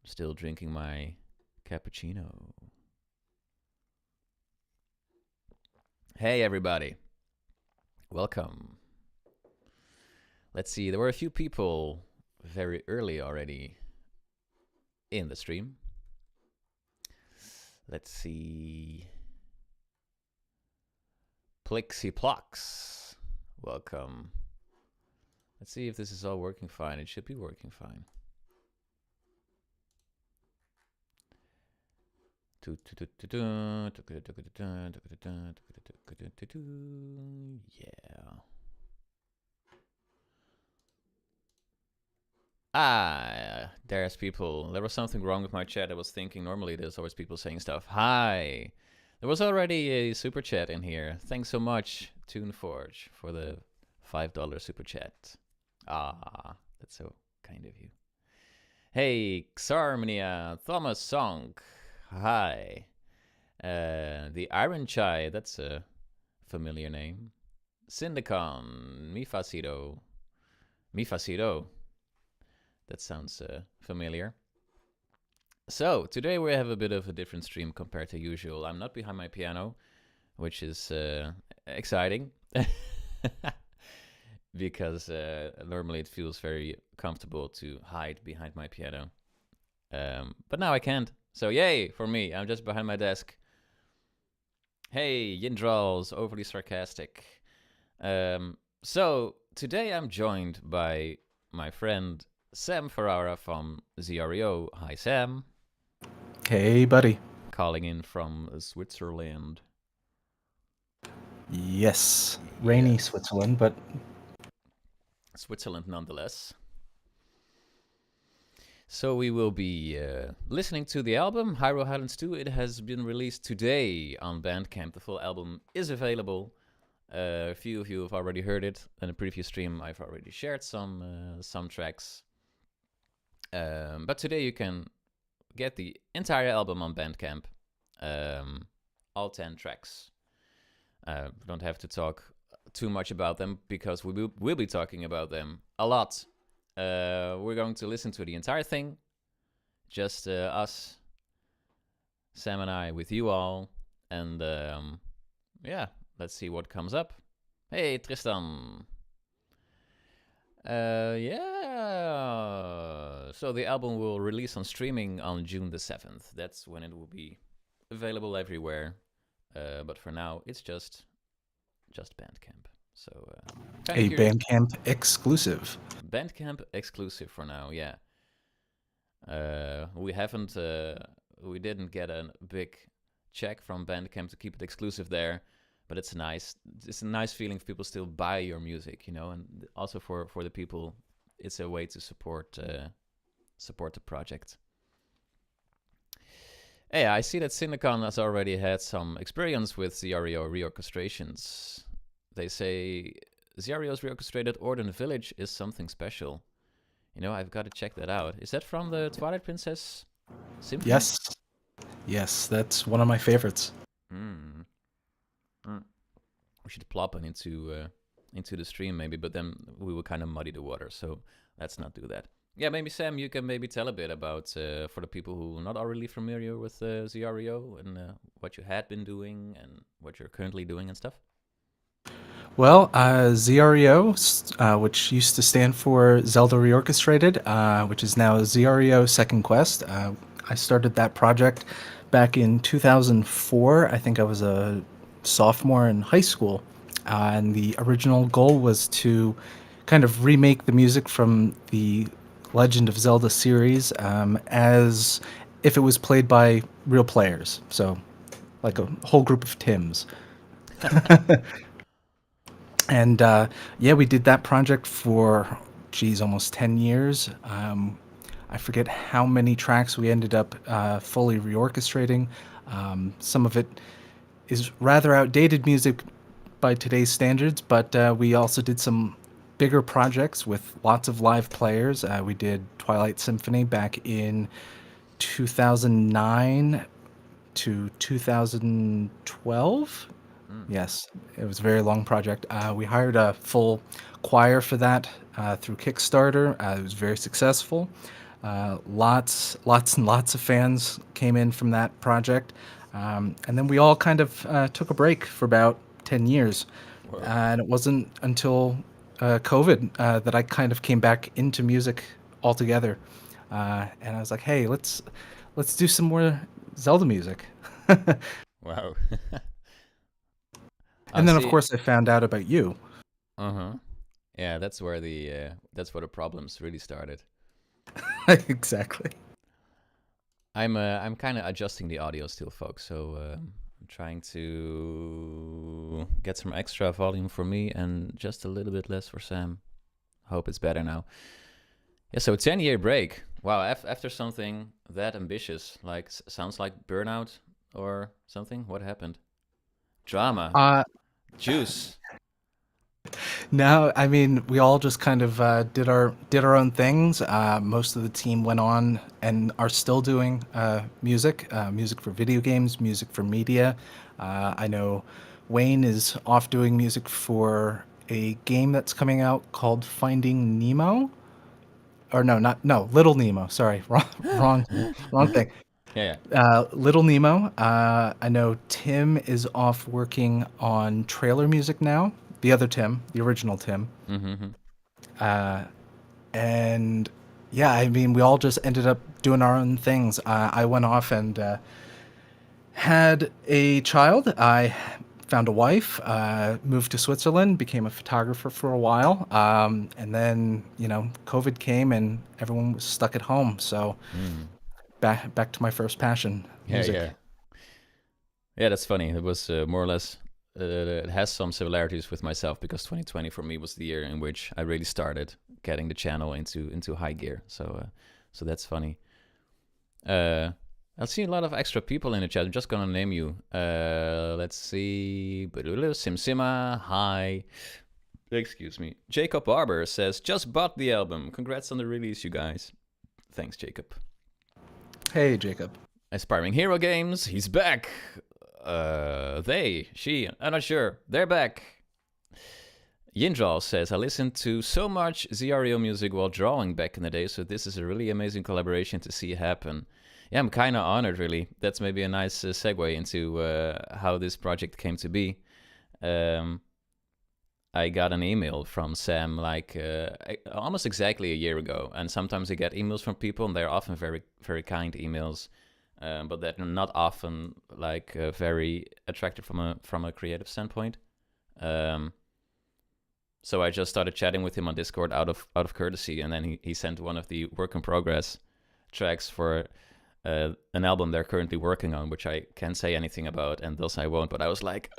Still drinking my cappuccino. Hey, everybody. Welcome. Let's see, there were a few people very early already in the stream. Let's see. Plixiplox. Welcome. Let's see if this is all working fine. It should be working fine. Yeah. There's people. There was something wrong with my chat. I was thinking normally there's always people saying stuff. Hi. There was already a super chat in here. Thanks so much, TuneForge, for the $5 super chat. That's so kind of you. Hey, Xarmnia, Thomas Song. Hi. The Iron Chai, that's a familiar name. Syndicon, Mifasido. That sounds familiar. So, today we have a bit of a different stream compared to usual. I'm not behind my piano, which is exciting. Because normally it feels very comfortable to hide behind my piano. But now I can't. So yay for me, I'm just behind my desk. Hey, Yindral's overly sarcastic. So today I'm joined by my friend Sam Ferrara from ZREO. Hi, Sam. Hey, buddy. Calling in from Switzerland. Yes, rainy Switzerland, but Switzerland nonetheless. So we will be listening to the album, Hyrule Highlands II. It has been released today on Bandcamp. The full album is available. A few of you have already heard it. In a previous stream, I've already shared some tracks. But today you can get the entire album on Bandcamp. All 10 tracks. We don't have to talk too much about them because we'll be talking about them a lot. We're going to listen to the entire thing. Just us, Sam and I, with you all. And yeah, let's see what comes up. Hey, Tristan. Yeah. So the album will release on streaming on June the 7th. That's when it will be available everywhere. But for now, it's just Bandcamp. So a Bandcamp exclusive. Bandcamp exclusive for now, yeah. We didn't get a big check from Bandcamp to keep it exclusive there, but it's nice. It's a nice feeling if people still buy your music, you know, and also for the people, it's a way to support the project. Hey, I see that Cinecon has already had some experience with ZREO reorchestrations. They say ZREO's reorchestrated Orden Village is something special. You know, I've got to check that out. Is that from the Twilight Princess Symphony? Yes, that's one of my favorites. We should plop it into the stream maybe, but then we will kind of muddy the water, so let's not do that. Yeah, maybe Sam, you can maybe tell a bit about, for the people who are not already familiar with ZREO and what you had been doing and what you're currently doing and stuff. Well, ZREO, which used to stand for Zelda Reorchestrated, which is now ZREO Second Quest. I started that project back in 2004. I think I was a sophomore in high school. And the original goal was to kind of remake the music from the Legend of Zelda series as if it was played by real players. So, like a whole group of Tims. And yeah, we did that project for, almost 10 years. I forget how many tracks we ended up fully reorchestrating. Some of it is rather outdated music by today's standards, but we also did some bigger projects with lots of live players. We did Twilight Symphony back in 2009 to 2012. Yes, it was a very long project. We hired a full choir for that through Kickstarter. It was very successful. Lots and lots of fans came in from that project, and then we all kind of took a break for about 10 years, Whoa. and it wasn't until COVID that I kind of came back into music altogether, and I was like, hey, let's do some more Zelda music. Wow. I And then, of see. course, I found out about you. Uh-huh. Yeah, that's where the problems really started. Exactly. I'm kind of adjusting the audio still, folks. So I'm trying to get some extra volume for me and just a little bit less for Sam. Hope it's better now. Yeah, so 10-year break. Wow, after something that ambitious, like sounds like burnout or something. What happened? Drama, Uh, juice. No, I mean we all just kind of did our own things. Most of the team went on and are still doing music for video games, music for media. I know Wayne is off doing music for a game that's coming out called Finding Nemo. Or no, not no, Little Nemo. Sorry, wrong thing. Yeah. Little Nemo. I know Tim is off working on trailer music now. The other Tim, the original Tim. Mm-hmm. And yeah, I mean, we all just ended up doing our own things. I went off and had a child. I found a wife, moved to Switzerland, became a photographer for a while. And then, COVID came and everyone was stuck at home. So Mm. back to my first passion, Yeah, music. yeah. Yeah, that's funny. It was more or less, it has some similarities with myself because 2020 for me was the year in which I really started getting the channel into high gear. So that's funny. I'll see a lot of extra people in the chat. I'm just gonna name you. Let's see. Simsima, hi. Excuse me. Jacob Barber says, just bought the album. Congrats on the release, you guys. Thanks, Jacob. Hey, Jacob. Aspiring Hero Games, he's back. She, I'm not sure. They're back. Yinjal says, I listened to so much ZREO music while drawing back in the day, so this is a really amazing collaboration to see happen. Yeah, I'm kind of honored, really. That's maybe a nice segue into how this project came to be. I got an email from Sam like almost exactly a year ago, and sometimes I get emails from people, and they're often very, very kind emails, but they're not often like very attractive from a creative standpoint. So I just started chatting with him on Discord out of courtesy, and then he sent one of the work in progress tracks for an album they're currently working on, which I can't say anything about, and thus I won't. But I was like,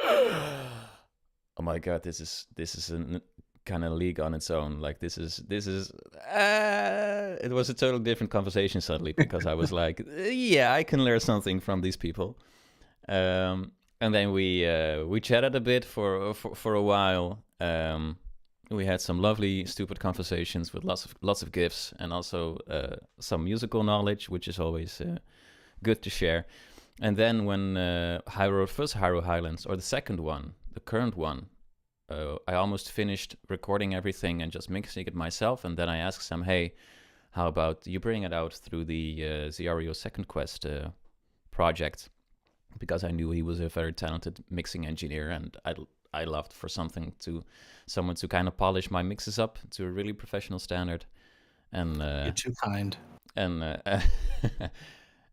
oh my god, this is a kind of league on its own. Like this is it was a totally different conversation suddenly because I was like, yeah, I can learn something from these people. And then we chatted a bit for a while. We had some lovely, stupid conversations with lots of gifs and also some musical knowledge, which is always good to share. And then when Hyrule Highlands, or the second one, the current one, I almost finished recording everything and just mixing it myself. And then I asked Sam, hey, how about you bring it out through the ZREO Second Quest project? Because I knew he was a very talented mixing engineer, and I loved for someone to kind of polish my mixes up to a really professional standard. And You're too kind. And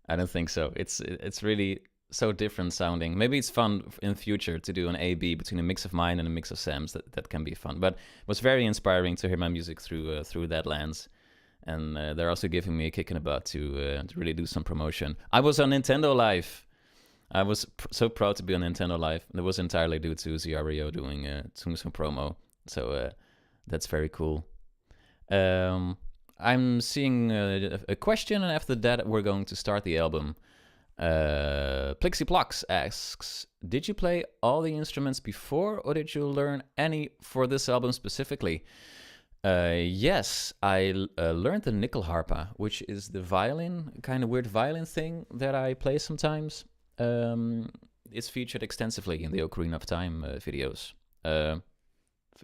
I don't think so. It's really so different sounding. Maybe it's fun in future to do an A/B between a mix of mine and a mix of Sam's. That can be fun. But it was very inspiring to hear my music through that lens. And they're also giving me a kick in the butt to really do some promotion. I was on Nintendo Live. I was so proud to be on Nintendo Live. That was entirely due to ZREO doing some promo. So that's very cool. I'm seeing a question, and after that we're going to start the album. Plixiplox asks, did you play all the instruments before, or did you learn any for this album specifically? Yes, I learned the nickel harpa, which is the violin, kind of weird violin thing that I play sometimes. It's featured extensively in the Ocarina of Time videos.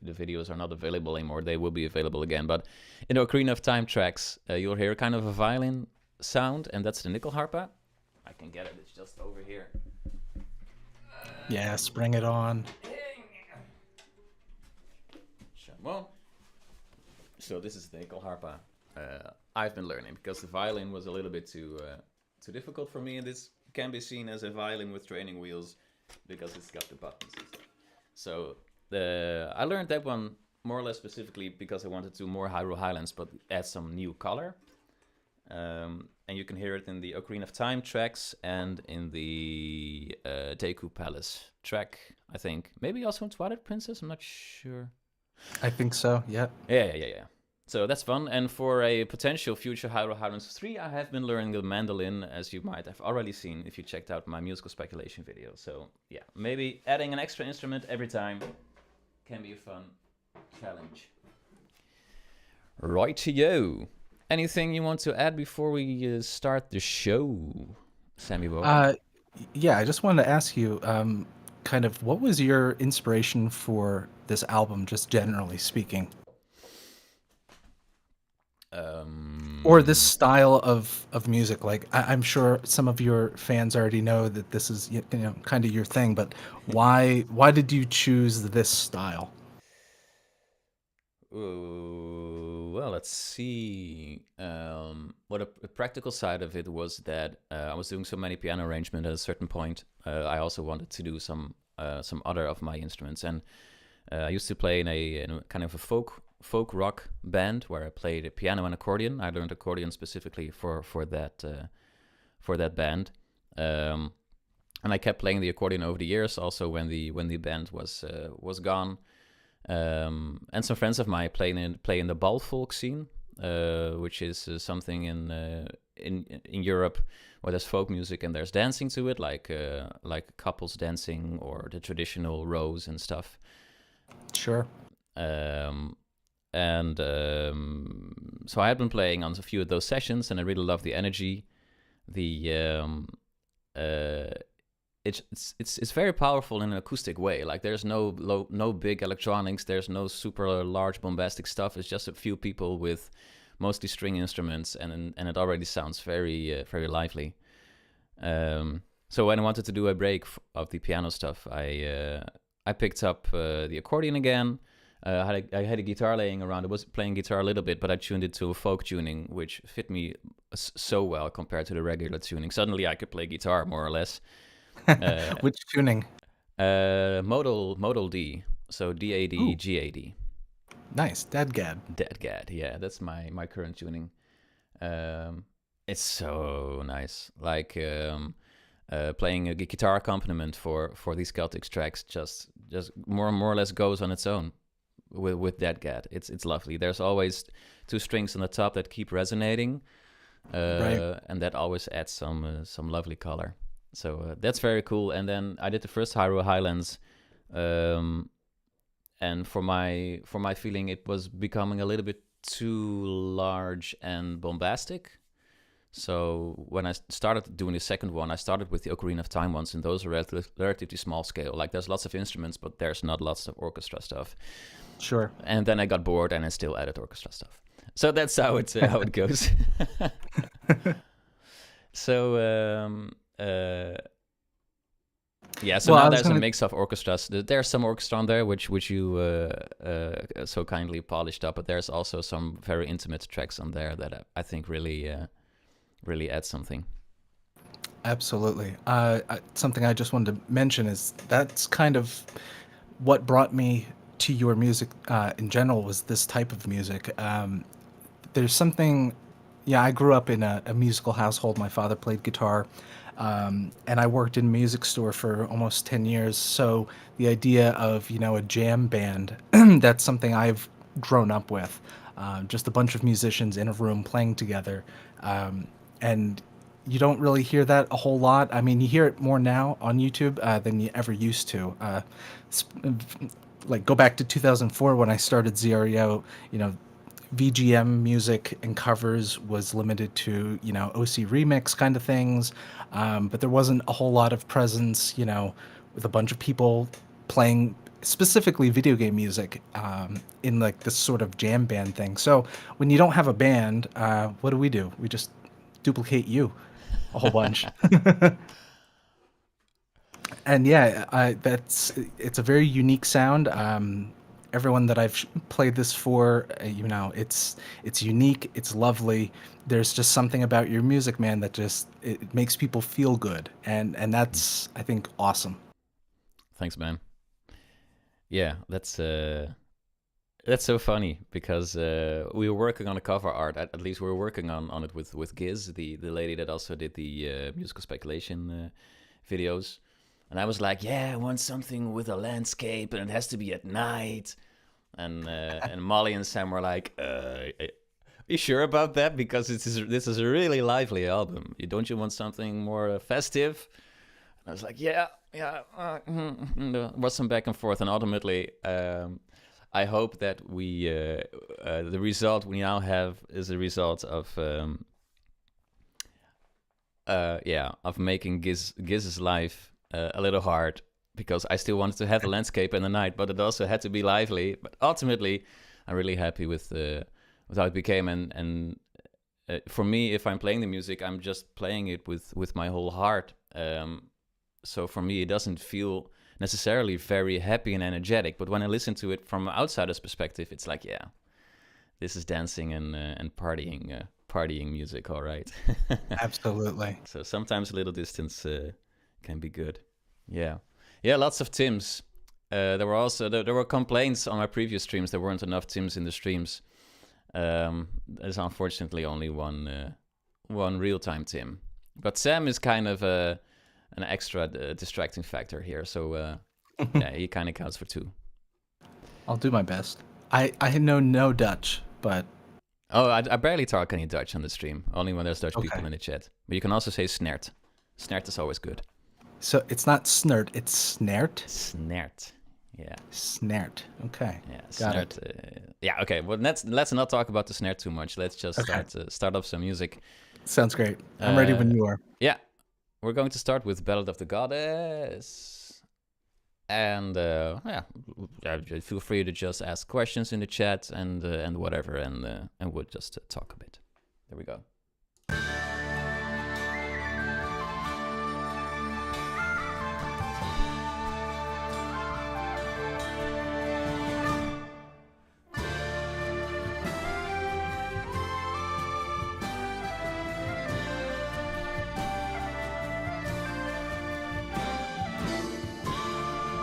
the videos are not available anymore. They will be available again. But in the Ocarina of Time tracks, you'll hear kind of a violin sound, and that's the nickel harpa. I can get it. It's just over here. Yes, bring it on. Well, so this is the nickel harpa. I've been learning because the violin was a little bit too difficult for me, and this can be seen as a violin with training wheels because it's got the buttons and stuff. So I learned that one more or less specifically because I wanted to do more Hyrule Highlands, but add some new color. And you can hear it in the Ocarina of Time tracks and in the Deku Palace track, I think. Maybe also in Twilight Princess, I'm not sure. I think so, yeah. Yeah. So that's fun. And for a potential future Hyrule Highlands 3, I have been learning the mandolin, as you might have already seen if you checked out my musical speculation video. So yeah, maybe adding an extra instrument every time can be a fun challenge. Right-to-yo. Anything you want to add before we start the show, Sammy Boy? Yeah, I just wanted to ask you, kind of, what was your inspiration for this album, just generally speaking? Or this style of music? Like, I'm sure some of your fans already know that this is, kind of your thing, but why did you choose this style? Well, let's see. What a practical side of it was that I was doing so many piano arrangement at a certain point. I also wanted to do some other of my instruments, and I used to play in a kind of a folk rock band where I played a piano and accordion. I learned accordion specifically for that band, and I kept playing the accordion over the years. Also, when the band was gone. And some friends of mine play in the bal folk scene, which is something in Europe where there's folk music and there's dancing to it, like couples dancing or the traditional rows and stuff. Sure. So I had been playing on a few of those sessions, and I really love the energy. It's very powerful in an acoustic way. Like there's no big electronics, there's no super large bombastic stuff. It's just a few people with mostly string instruments, and it already sounds very very lively. So when I wanted to do a break of the piano stuff, I picked up the accordion again. I had a guitar laying around. I was playing guitar a little bit, but I tuned it to a folk tuning, which fit me so well compared to the regular tuning. Suddenly I could play guitar more or less. Which tuning? Modal D. So DAD, GAD. Nice. Dadgad. Dadgad, yeah. That's my current tuning. It's so nice. Like playing a guitar accompaniment for these Celtic tracks just more or less goes on its own with Dadgad. It's lovely. There's always two strings on the top that keep resonating. Right. And that always adds some lovely color. So that's very cool. And then I did the first Hyrule Highlands, and for my feeling, it was becoming a little bit too large and bombastic. So when I started doing the second one, I started with the Ocarina of Time ones, and those are relatively small scale. Like there's lots of instruments, but there's not lots of orchestra stuff. Sure. And then I got bored, and I still added orchestra stuff. So that's how it goes. So. Yeah, so now there's a mix of orchestras. There's some orchestra on there, which you so kindly polished up, but there's also some very intimate tracks on there that I think really add something. Absolutely. Something I just wanted to mention is that's kind of what brought me to your music in general, was this type of music. There's something, yeah, I grew up in a musical household. My father played guitar, and I worked in a music store for almost 10 years. So the idea of, a jam band, that's something I've grown up with. Just a bunch of musicians in a room playing together. And you don't really hear that a whole lot. I mean, you hear it more now on YouTube than you ever used to. Like, go back to 2004 when I started ZREO, VGM music and covers was limited to, OC remix kind of things. But there wasn't a whole lot of presence, with a bunch of people playing specifically video game music, in like this sort of jam band thing. So when you don't have a band, what do? We just duplicate you a whole bunch. And yeah, it's a very unique sound. Everyone that I've played this for, it's unique, it's lovely. There's just something about your music, man, that just it makes people feel good, and that's, I think, awesome. Thanks, man. Yeah, that's so funny because we were working on a cover art. At least we were working on it with Giz, the lady that also did the musical speculation videos. And I was like, yeah, I want something with a landscape, and it has to be at night. And Molly and Sam were like, are you sure about that? Because this is a really lively album. Don't you want something more festive? And I was like, yeah. There was some back and forth, and ultimately, I hope that the result we now have is a result of making Giz's life a little hard, because I still wanted to have the landscape in the night, but it also had to be lively. But ultimately, I'm really happy with how it became. And for me, if I'm playing the music, I'm just playing it with my whole heart. So for me, it doesn't feel necessarily very happy and energetic. But when I listen to it from an outsider's perspective, it's like, yeah, this is dancing and partying music, all right. Absolutely. So sometimes a little distance can be good. Yeah, lots of Tims. There were complaints on my previous streams. There weren't enough Tims in the streams. There's unfortunately only one real-time Tim. But Sam is kind of an extra distracting factor here. So yeah, he kind of counts for 2. I'll do my best. I know no Dutch, but... Oh, I barely talk any Dutch on the stream. Only when there's Dutch people in the chat. But you can also say snert. Snert is always good. So it's not snert, it's snert? Snert, yeah. Snert, okay. Yeah, got snert. it. Yeah, okay. Well, let's not talk about the snare too much. Let's just start off some music. Sounds great. I'm ready when you are. Yeah, we're going to start with Ballad of the Goddess. And feel free to just ask questions in the chat and whatever, and we'll just talk a bit. There we go.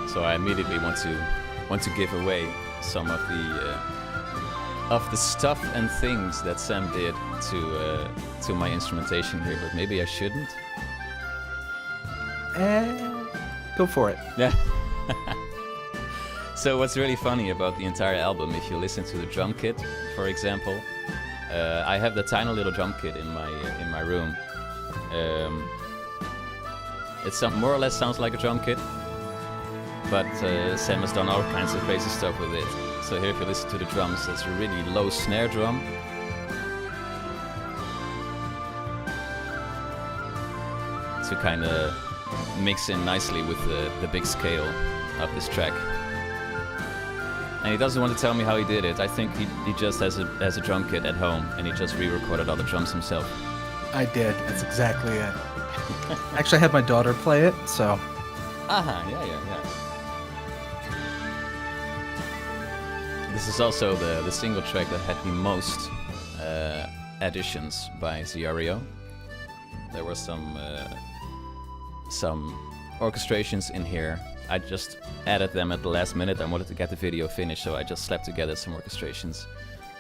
So I immediately want to give away some of the stuff and things that Sam did to my instrumentation here, but maybe I shouldn't. Go for it. Yeah. So what's really funny about the entire album, if you listen to the drum kit, for example, I have the tiny little drum kit in my room. It more or less sounds like a drum kit. But Sam has done all kinds of crazy stuff with it. So here, if you listen to the drums, it's a really low snare drum. To kind of mix in nicely with the big scale of this track. And he doesn't want to tell me how he did it. I think he just has a drum kit at home, and he just re-recorded all the drums himself. I did. That's exactly it. Actually, I had my daughter play it, so... Yeah. This is also the single track that had the most additions by ZREO. There were some orchestrations in here. I just added them at the last minute. I wanted to get the video finished, so I just slapped together some orchestrations,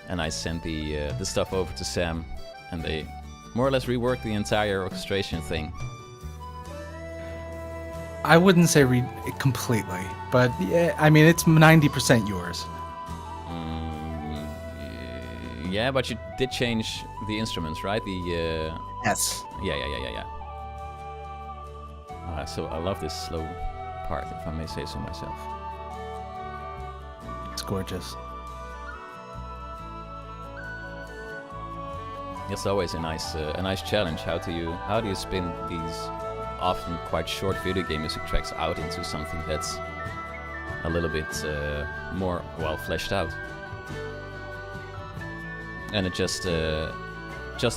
and I sent the stuff over to Sam, and they more or less reworked the entire orchestration thing. I wouldn't say completely, but yeah, I mean, it's 90% yours. Yeah, but you did change the instruments, right? Yes. Yeah. So I love this slow part, if I may say so myself. It's gorgeous. It's always a nice challenge. How do you spin these often quite short video game music tracks out into something that's a little bit more, well, fleshed out. And it just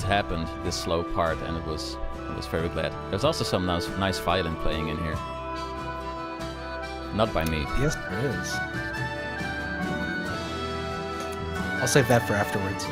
happened, this slow part, and I was very glad. There's also some nice violin playing in here. Not by me. Yes, there is. I'll save that for afterwards.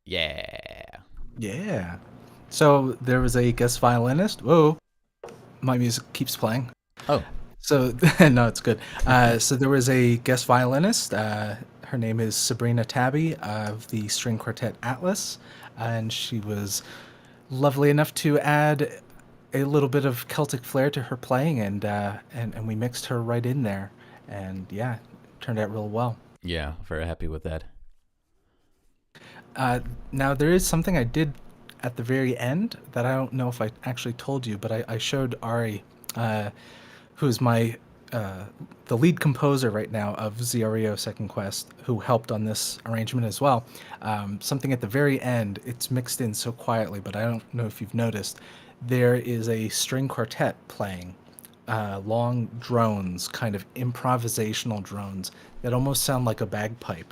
Yeah. Yeah. So there was a guest violinist. Whoa, my music keeps playing. Oh. So no, it's good. So there was a guest violinist. Her name is Sabrina Tabby of the string quartet Atlas, and she was lovely enough to add a little bit of Celtic flair to her playing, and we mixed her right in there, and yeah, it turned out real well. Yeah, very happy with that. Now there is something I did at the very end that I don't know if I actually told you, but I showed Ari, who's my the lead composer right now of ZREO Second Quest, who helped on this arrangement as well. Something at the very end, it's mixed in so quietly, but I don't know if you've noticed. There is a string quartet playing, long drones, kind of improvisational drones that almost sound like a bagpipe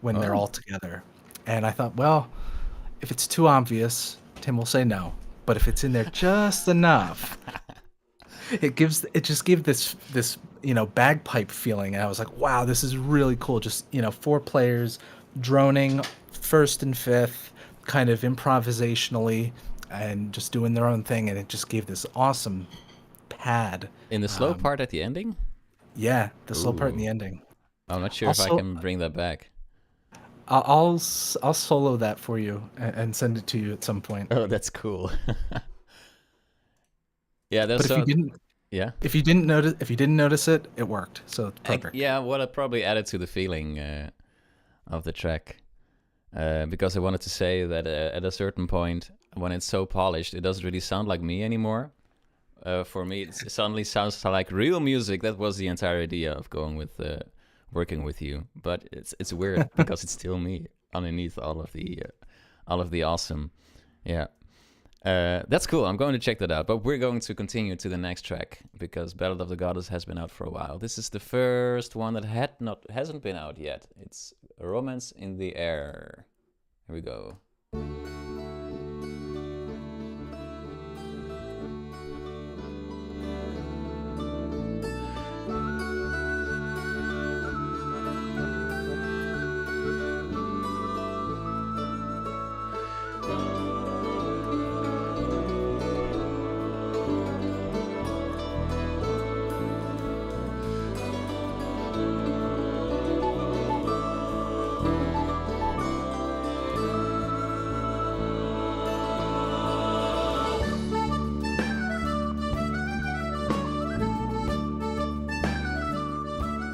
when they're all together. And I thought, well, if it's too obvious, Tim will say no. But if it's in there just enough, it just gave this bagpipe feeling. And I was like, wow, this is really cool. Just 4 players droning first and fifth, kind of improvisationally, and just doing their own thing. And it just gave this awesome pad. In the slow part at the ending? Yeah, the slow part in the ending. I'm not sure if I can bring that back. I'll solo that for you and send it to you at some point. Oh, that's cool. Yeah, but if you didn't notice it, it worked. So it's perfect. Well, it probably added to the feeling of the track, because I wanted to say that at a certain point, when it's so polished, it doesn't really sound like me anymore. For me, it suddenly sounds like real music. That was the entire idea of going with working with you. But it's weird because it's still me underneath all of the awesome. Yeah. That's cool. I'm going to check that out. But we're going to continue to the next track because Ballad of the Goddess has been out for a while. This is the first one that hasn't been out yet. It's Romance in the Air. Here we go.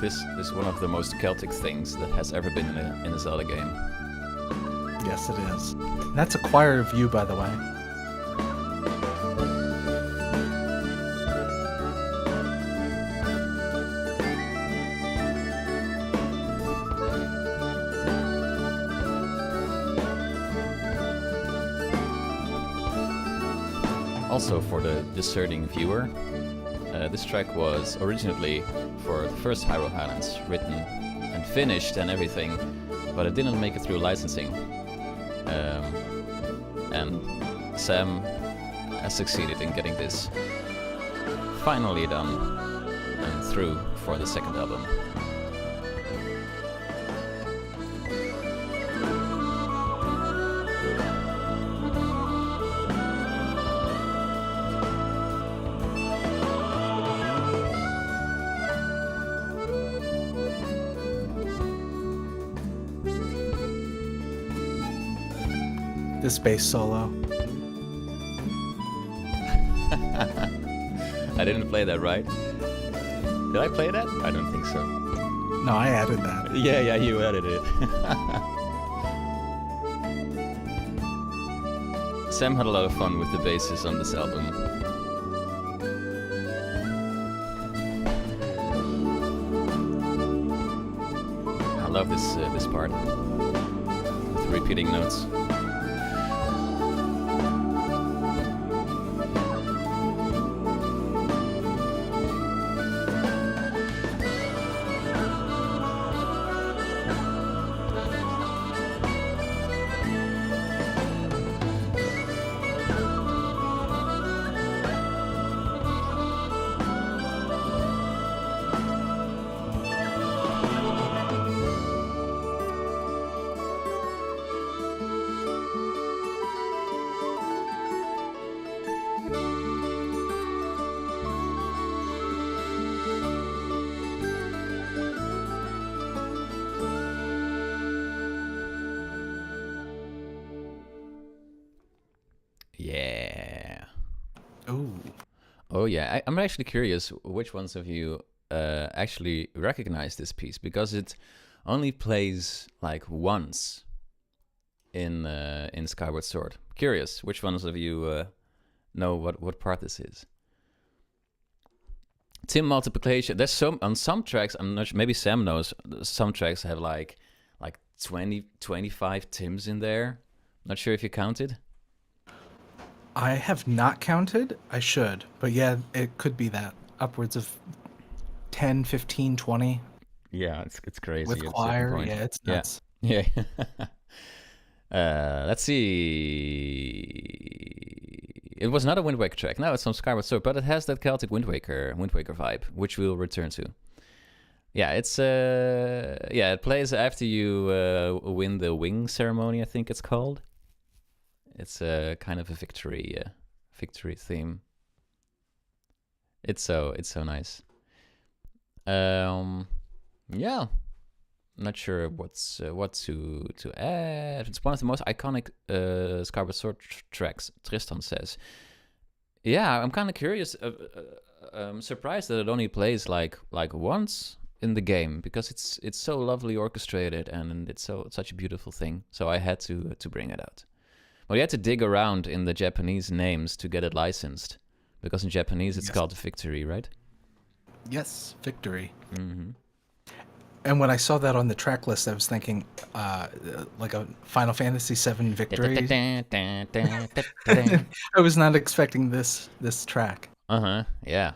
This is one of the most Celtic things that has ever been in a Zelda game. Yes, it is. And that's a choir view, by the way. Also, for the discerning viewer, this track was originally for the first Hyrule Highlands, written and finished and everything, but it didn't make it through licensing. And Sam has succeeded in getting this finally done and through for the second album. this bass solo. I didn't play that, right? Did I play that? I don't think so. No, I added that. Yeah, you added it. Sam had a lot of fun with the basses on this album. I love this part with repeating notes. Yeah. Ooh. Oh yeah, I'm actually curious which ones of you actually recognize this piece, because it only plays like once in Skyward Sword. Curious which ones of you know what part this is. Tim multiplication. There's on some tracks, I'm not sure, maybe Sam knows, some tracks have like 20, 25 Tims in there. Not sure if you counted. I have not counted. I should. But yeah, it could be that. Upwards of 10, 15, 20. Yeah, it's crazy. With choir, yeah, it's nuts. Yeah. Let's see. It was not a Wind Waker track. No, it's on Skyward Sword, but it has that Celtic Wind Waker vibe, which we'll return to. Yeah, it's it plays after you win the wing ceremony, I think it's called. It's a kind of a victory theme. It's so nice. Yeah, not sure what to add. It's one of the most iconic Skyward Sword tracks, Tristan says. Yeah, I'm kind of curious. I'm surprised that it only plays like once in the game, because it's so lovely orchestrated and it's such a beautiful thing. So I had to bring it out. Well, you had to dig around in the Japanese names to get it licensed, because in Japanese it's called Victory, right? Yes, Victory. Mm-hmm. And when I saw that on the track list, I was thinking, like a Final Fantasy VII Victory. I was not expecting this track. Yeah.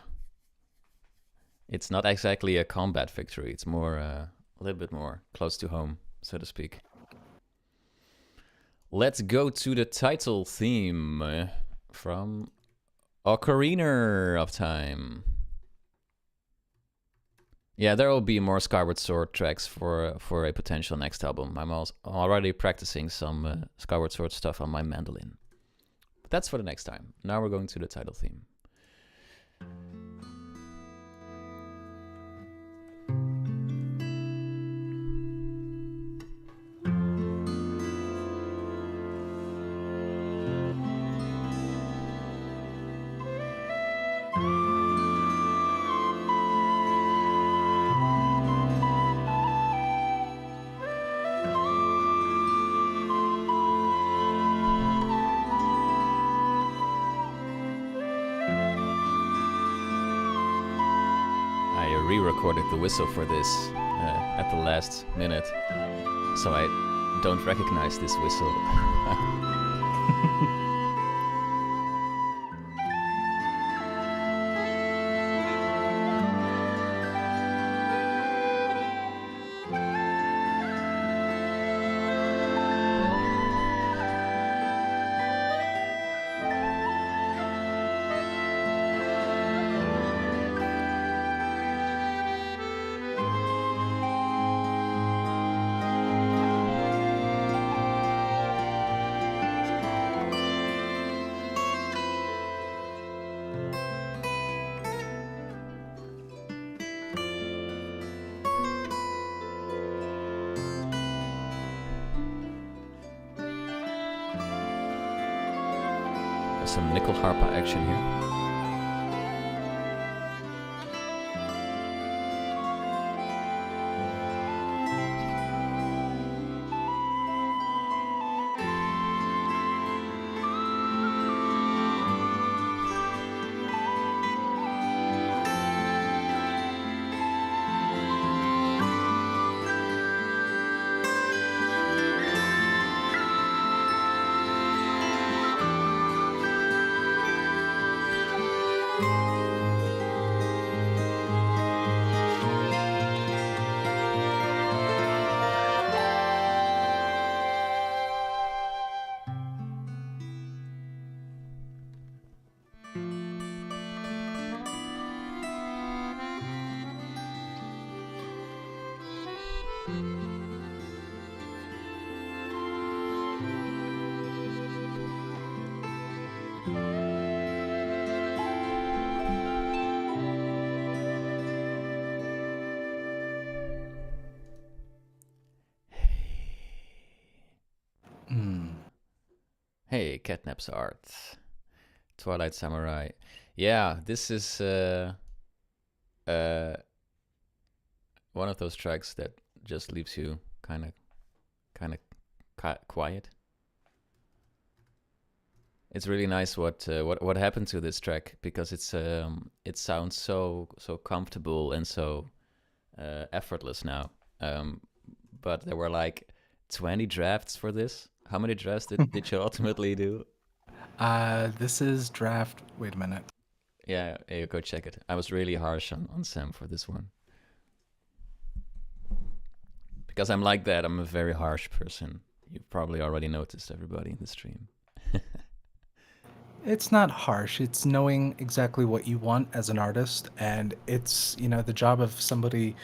It's not exactly a combat victory. It's more a little bit more close to home, so to speak. Let's go to the title theme from Ocarina of Time. Yeah, there will be more Skyward Sword tracks for a potential next album. I'm already practicing some Skyward Sword stuff on my mandolin. But that's for the next time. Now we're going to the title theme. Re-recorded the whistle for this at the last minute, so I don't recognize this whistle. some nickel harpa action here. Hey, Catnap's art. Twilight Samurai. Yeah, this is one of those tracks that just leaves you kind of quiet. It's really nice what happened to this track, because it sounds so comfortable and so effortless now. But there were like 20 drafts for this. How many drafts did you ultimately do? This is draft. Wait a minute. Yeah, go check it. I was really harsh on Sam for this one. Because I'm like that. I'm a very harsh person. You've probably already noticed, everybody in the stream. It's not harsh. It's knowing exactly what you want as an artist, and it's, the job of somebody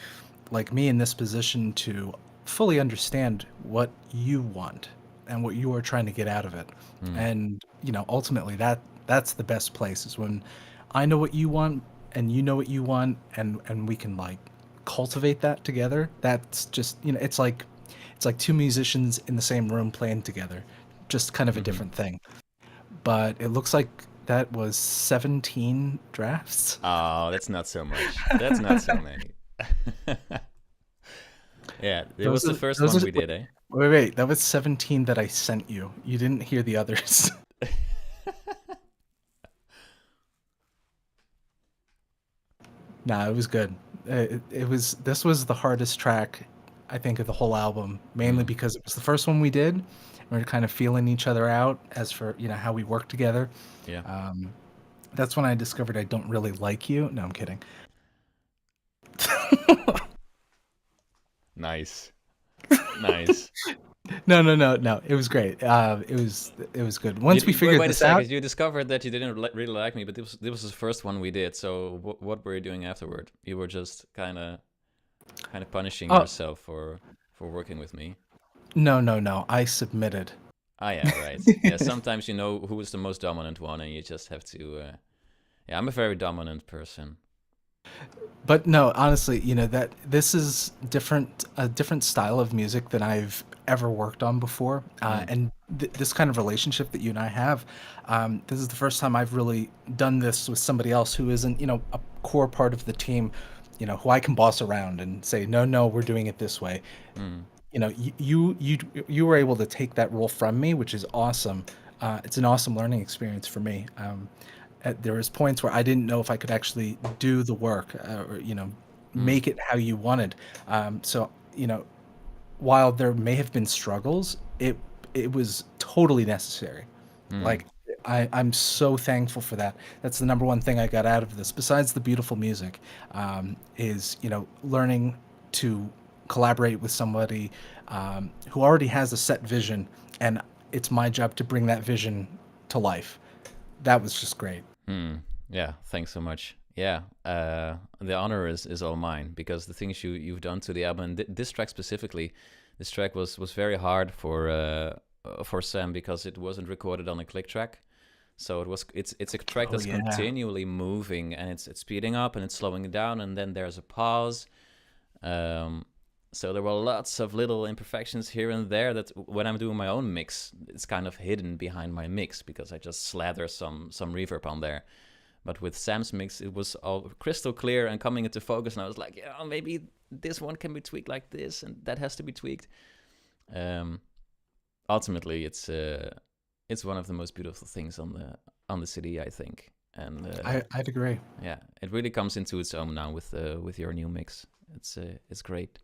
like me in this position to fully understand what you want and what you are trying to get out of it. And, ultimately that's the best place, is when I know what you want and you know what you want, and we can like cultivate that together. That's just, it's like two musicians in the same room playing together, just kind of a different thing. But it looks like that was 17 drafts. Oh, that's not so much. That's not so many. Yeah, it was the first one we did, eh? Wait, that was 17 that I sent you. You didn't hear the others. Nah, it was good. This was the hardest track, I think, of the whole album, mainly because it was the first one we did. We were kind of feeling each other out as for, how we work together. Yeah. That's when I discovered I don't really like you. No, I'm kidding. Nice. Nice. No. It was great. It was good. Once we figured wait this a second. out. You discovered that you didn't really like me, but this was the first one we did. So what were you doing afterward? You were just kind of punishing yourself for working with me. No. I submitted. Ah, yeah, right. Yeah, sometimes you know who is the most dominant one, and you just have to. Yeah, I'm a very dominant person. But no, honestly, that this is a different style of music than I've ever worked on before, and this kind of relationship that you and I have, this is the first time I've really done this with somebody else who isn't, a core part of the team, who I can boss around and say, no, we're doing it this way. You were able to take that role from me, which is awesome. It's an awesome learning experience for me. There was points where I didn't know if I could actually do the work, or make it how you wanted. So while there may have been struggles, it was totally necessary. Like I'm so thankful for that. That's the number one thing I got out of this, besides the beautiful music, is learning to collaborate with somebody who already has a set vision, and it's my job to bring that vision to life. That was just great. Yeah, thanks so much. Yeah, the honor is all mine, because the things you've done to the album, and this track specifically, this track was very hard for Sam, because it wasn't recorded on a click track. So it's a track that's continually moving, and it's speeding up and it's slowing down, and then there's a pause. So there were lots of little imperfections here and there that when I'm doing my own mix, it's kind of hidden behind my mix because I just slather some reverb on there. But with Sam's mix, it was all crystal clear and coming into focus, and I was like, yeah, maybe this one can be tweaked like this, and that has to be tweaked. Ultimately, it's one of the most beautiful things on the CD, I think. And I'd agree. yeah, it really comes into its own now with your new mix. It's great.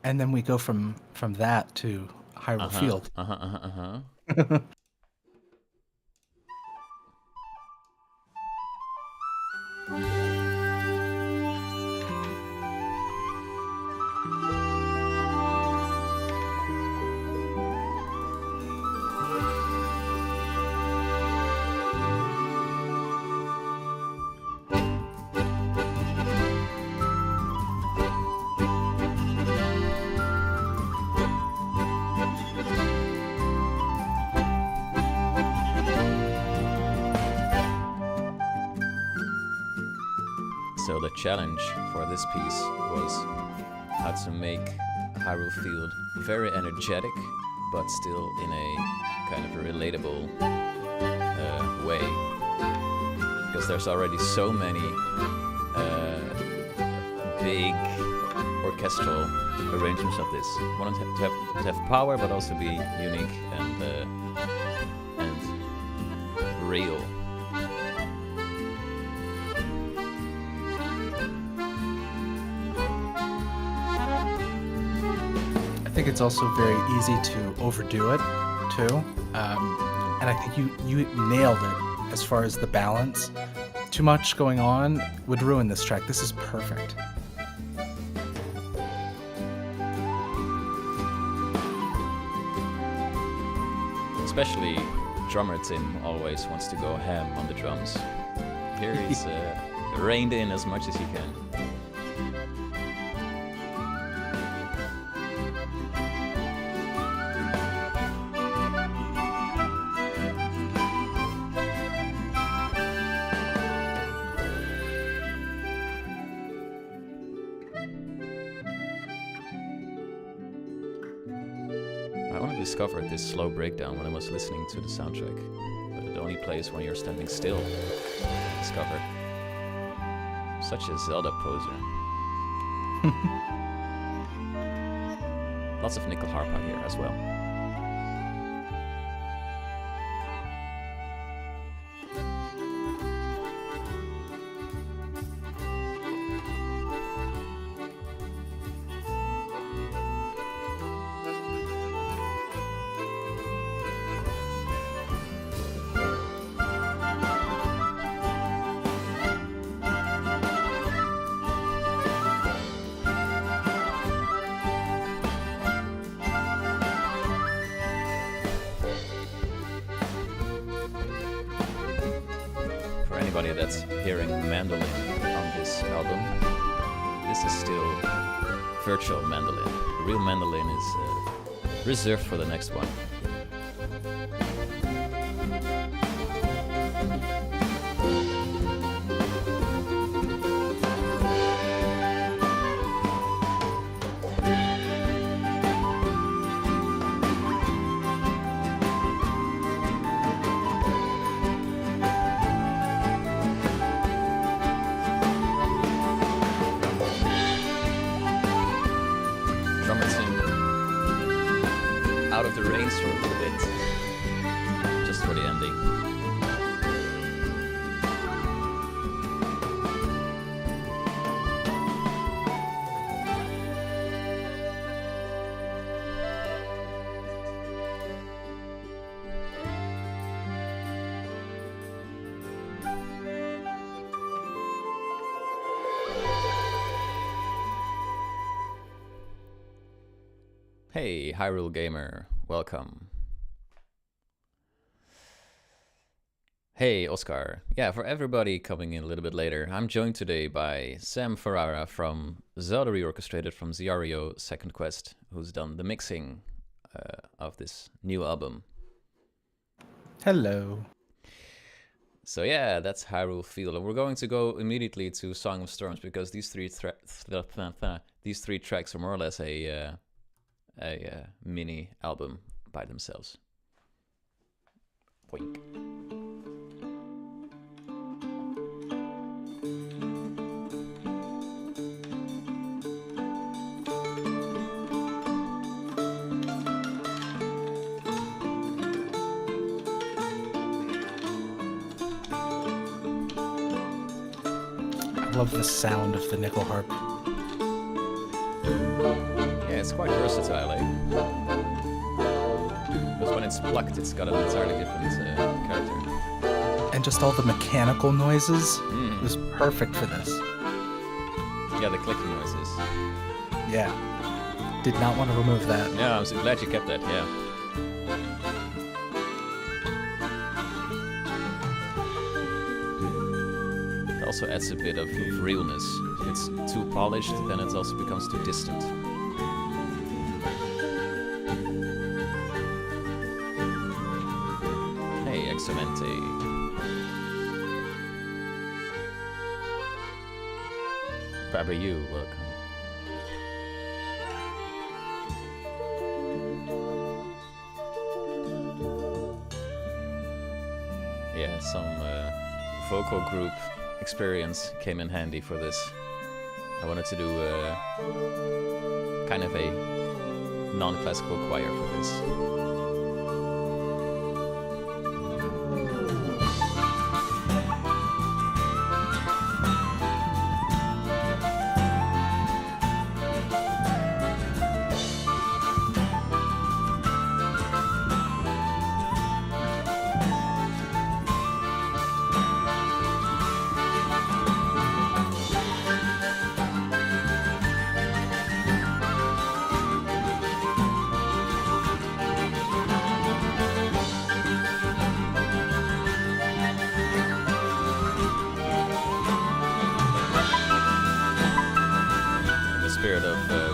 And then we go from that to Hyrule Field. So the challenge for this piece was how to make Hyrule Field very energetic, but still in a kind of a relatable way. Because there's already so many big orchestral arrangements of this. I wanted to have power, but also be unique and real. I think it's also very easy to overdo it too, and I think you nailed it as far as the balance. Too much going on would ruin this track. This is perfect. Especially drummer Tim always wants to go ham on the drums. Here he's reined in as much as he can. Discovered this slow breakdown when I was listening to the soundtrack, but it only plays when you're standing still. Discovered. Such a Zelda poser. Lots of nickel harpa here as well. Anybody that's hearing mandolin on this album, this is still virtual mandolin. The real mandolin is reserved for the next one. Out of the rainstorm a bit, just for the ending. Hey, Hyrule Gamer, welcome. Hey, Oscar. Yeah, for everybody coming in a little bit later, I'm joined today by Sam Ferrara from Zelda Reorchestrated from ZREO Second Quest, who's done the mixing of this new album. Hello. So yeah, that's Hyrule Field, and we're going to go immediately to Song of Storms because these three tracks are more or less a mini album by themselves. Boink. I love the sound of the nickel harp. Yeah, it's quite versatile, eh? Because when it's plucked, it's got an entirely different character. And just all the mechanical noises was perfect for this. Yeah, the clicking noises. Yeah. Did not want to remove that. Yeah, I'm so glad you kept that, yeah. It also adds a bit of realness. If it's too polished, then it also becomes too distant. Hey, Excelente. Baba, you, welcome. Yeah, some vocal group experience came in handy for this. I wanted to do kind of a non-classical choir for this.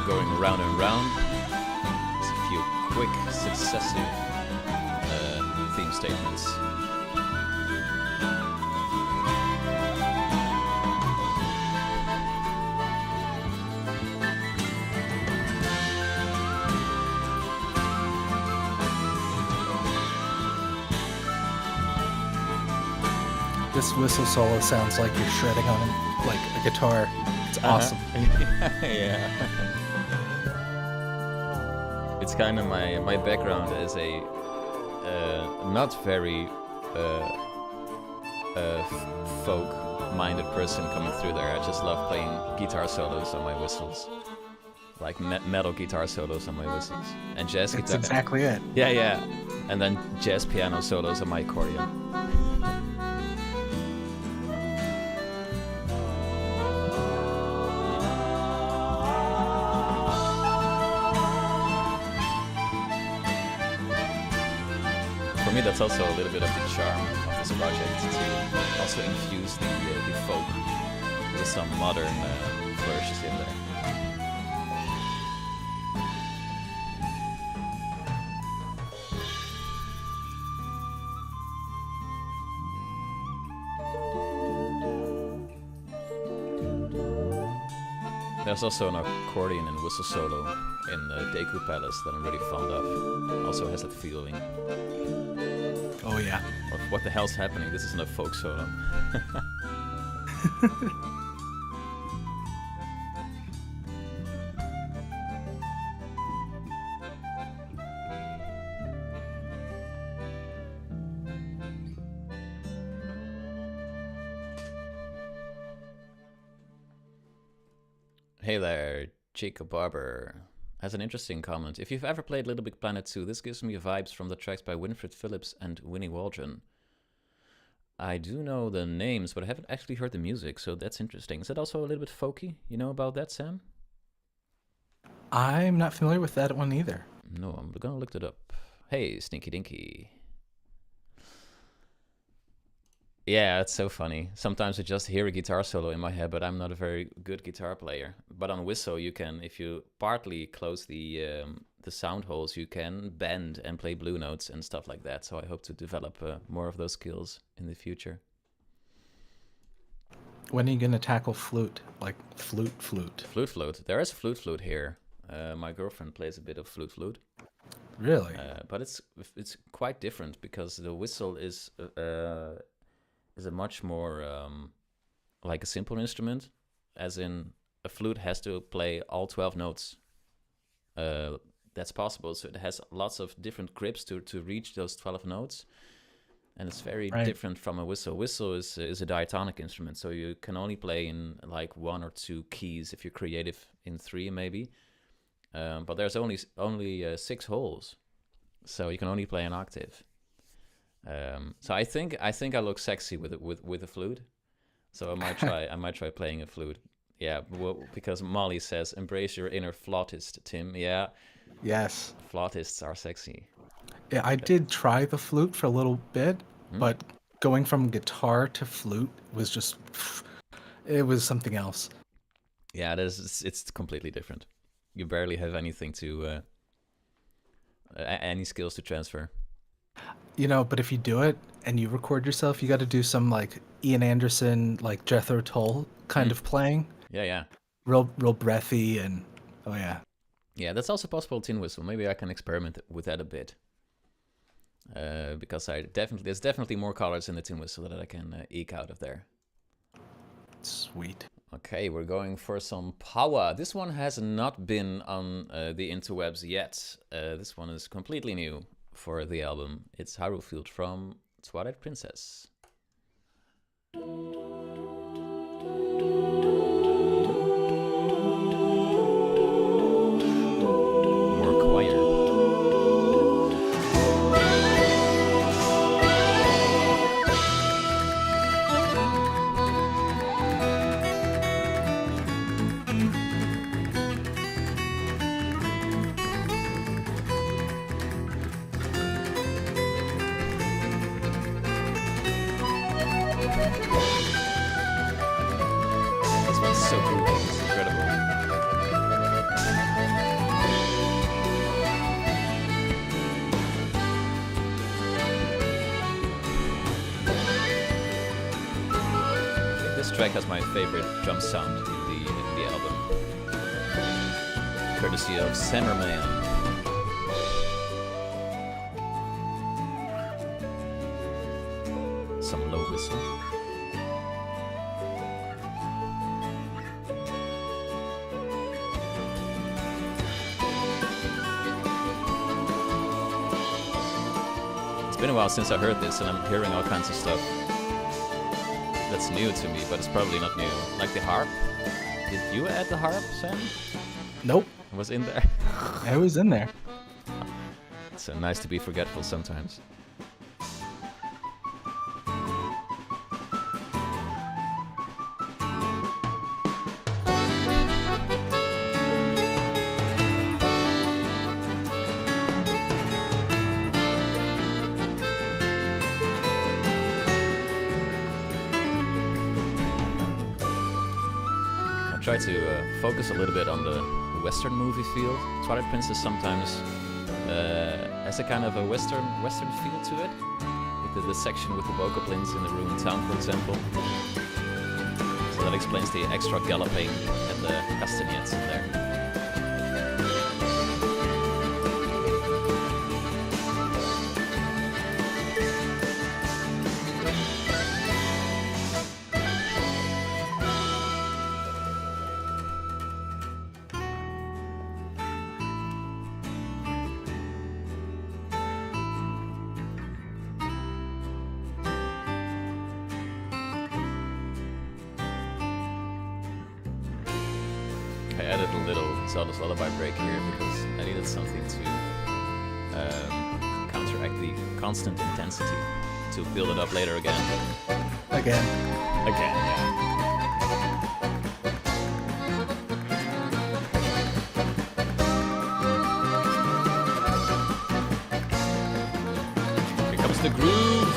Going round and round. There's a few quick, successive theme statements. This whistle solo sounds like you're shredding on like a guitar. It's awesome. Yeah. It's kind of my background as a not very folk-minded person coming through there. I just love playing guitar solos on my whistles, like metal guitar solos on my whistles, and jazz guitar. That's exactly it. Yeah, yeah, and then jazz piano solos on my accordion. For me, that's also a little bit of the charm of this project, to also infuse the folk with some modern flourishes in there. There's also an accordion and whistle solo in Deku Palace that I'm really fond of. Also has that feeling. Oh yeah. Of what the hell's happening? This isn't a folk solo. Hey there, Jacob Barber has an interesting comment. If you've ever played Little Big Planet 2, this gives me vibes from the tracks by Winfred Phillips and Winnie Waldron. I do know the names, but I haven't actually heard the music, so that's interesting. Is that also a little bit folky? You know about that, Sam? I'm not familiar with that one either. No, I'm gonna look it up. Hey, Stinky Dinky. Yeah, it's so funny. Sometimes I just hear a guitar solo in my head, but I'm not a very good guitar player. But on whistle, you can, if you partly close the sound holes, you can bend and play blue notes and stuff like that. So I hope to develop more of those skills in the future. When are you gonna tackle flute? Like flute, flute. Flute. There is flute here. My girlfriend plays a bit of flute. Really? But it's quite different because the whistle is a much more like a simple instrument, as in a flute has to play all 12 notes. That's possible, so it has lots of different grips to reach those 12 notes, and it's very different from a whistle. Whistle is a diatonic instrument, so you can only play in like 1 or 2 keys if you're creative, in 3 maybe. But there's only 6 holes, so you can only play an octave. So I think I look sexy with a flute. So I might try playing a flute. Yeah, well, because Molly says embrace your inner flautist, Tim. Yeah. Yes. Flautists are sexy. Yeah, I did try the flute for a little bit, but going from guitar to flute was just, it was something else. Yeah, it's completely different. You barely have anything to any skills to transfer. You know, but if you do it and you record yourself, you got to do some like Ian Anderson, like Jethro Tull kind of playing. Yeah. Real breathy and oh yeah. Yeah, that's also possible tin whistle. Maybe I can experiment with that a bit. Because there's definitely more colors in the tin whistle that I can eke out of there. Sweet. Okay, we're going for some power. This one has not been on the interwebs yet. This one is completely new for the album. It's Hyrule Field from Twilight Princess. More choir. This one's so cool. It's incredible. I think this track has my favorite drum sound in the album, courtesy of Sammerman. Some low whistle. It's been a while since I heard this, and I'm hearing all kinds of stuff that's new to me, but it's probably not new. Like the harp. Did you add the harp, Sam? Nope. It was in there. It was in there. It's nice to be forgetful sometimes. Try to focus a little bit on the Western movie feel. Twilight Princess sometimes has a kind of a Western feel to it, with the section with the vocalins in the ruined town, for example. So that explains the extra galloping and the castanets in there. I added a little Zelda's Lullaby break here because I needed something to counteract the constant intensity, to build it up later again. Again, yeah. Here comes the groove!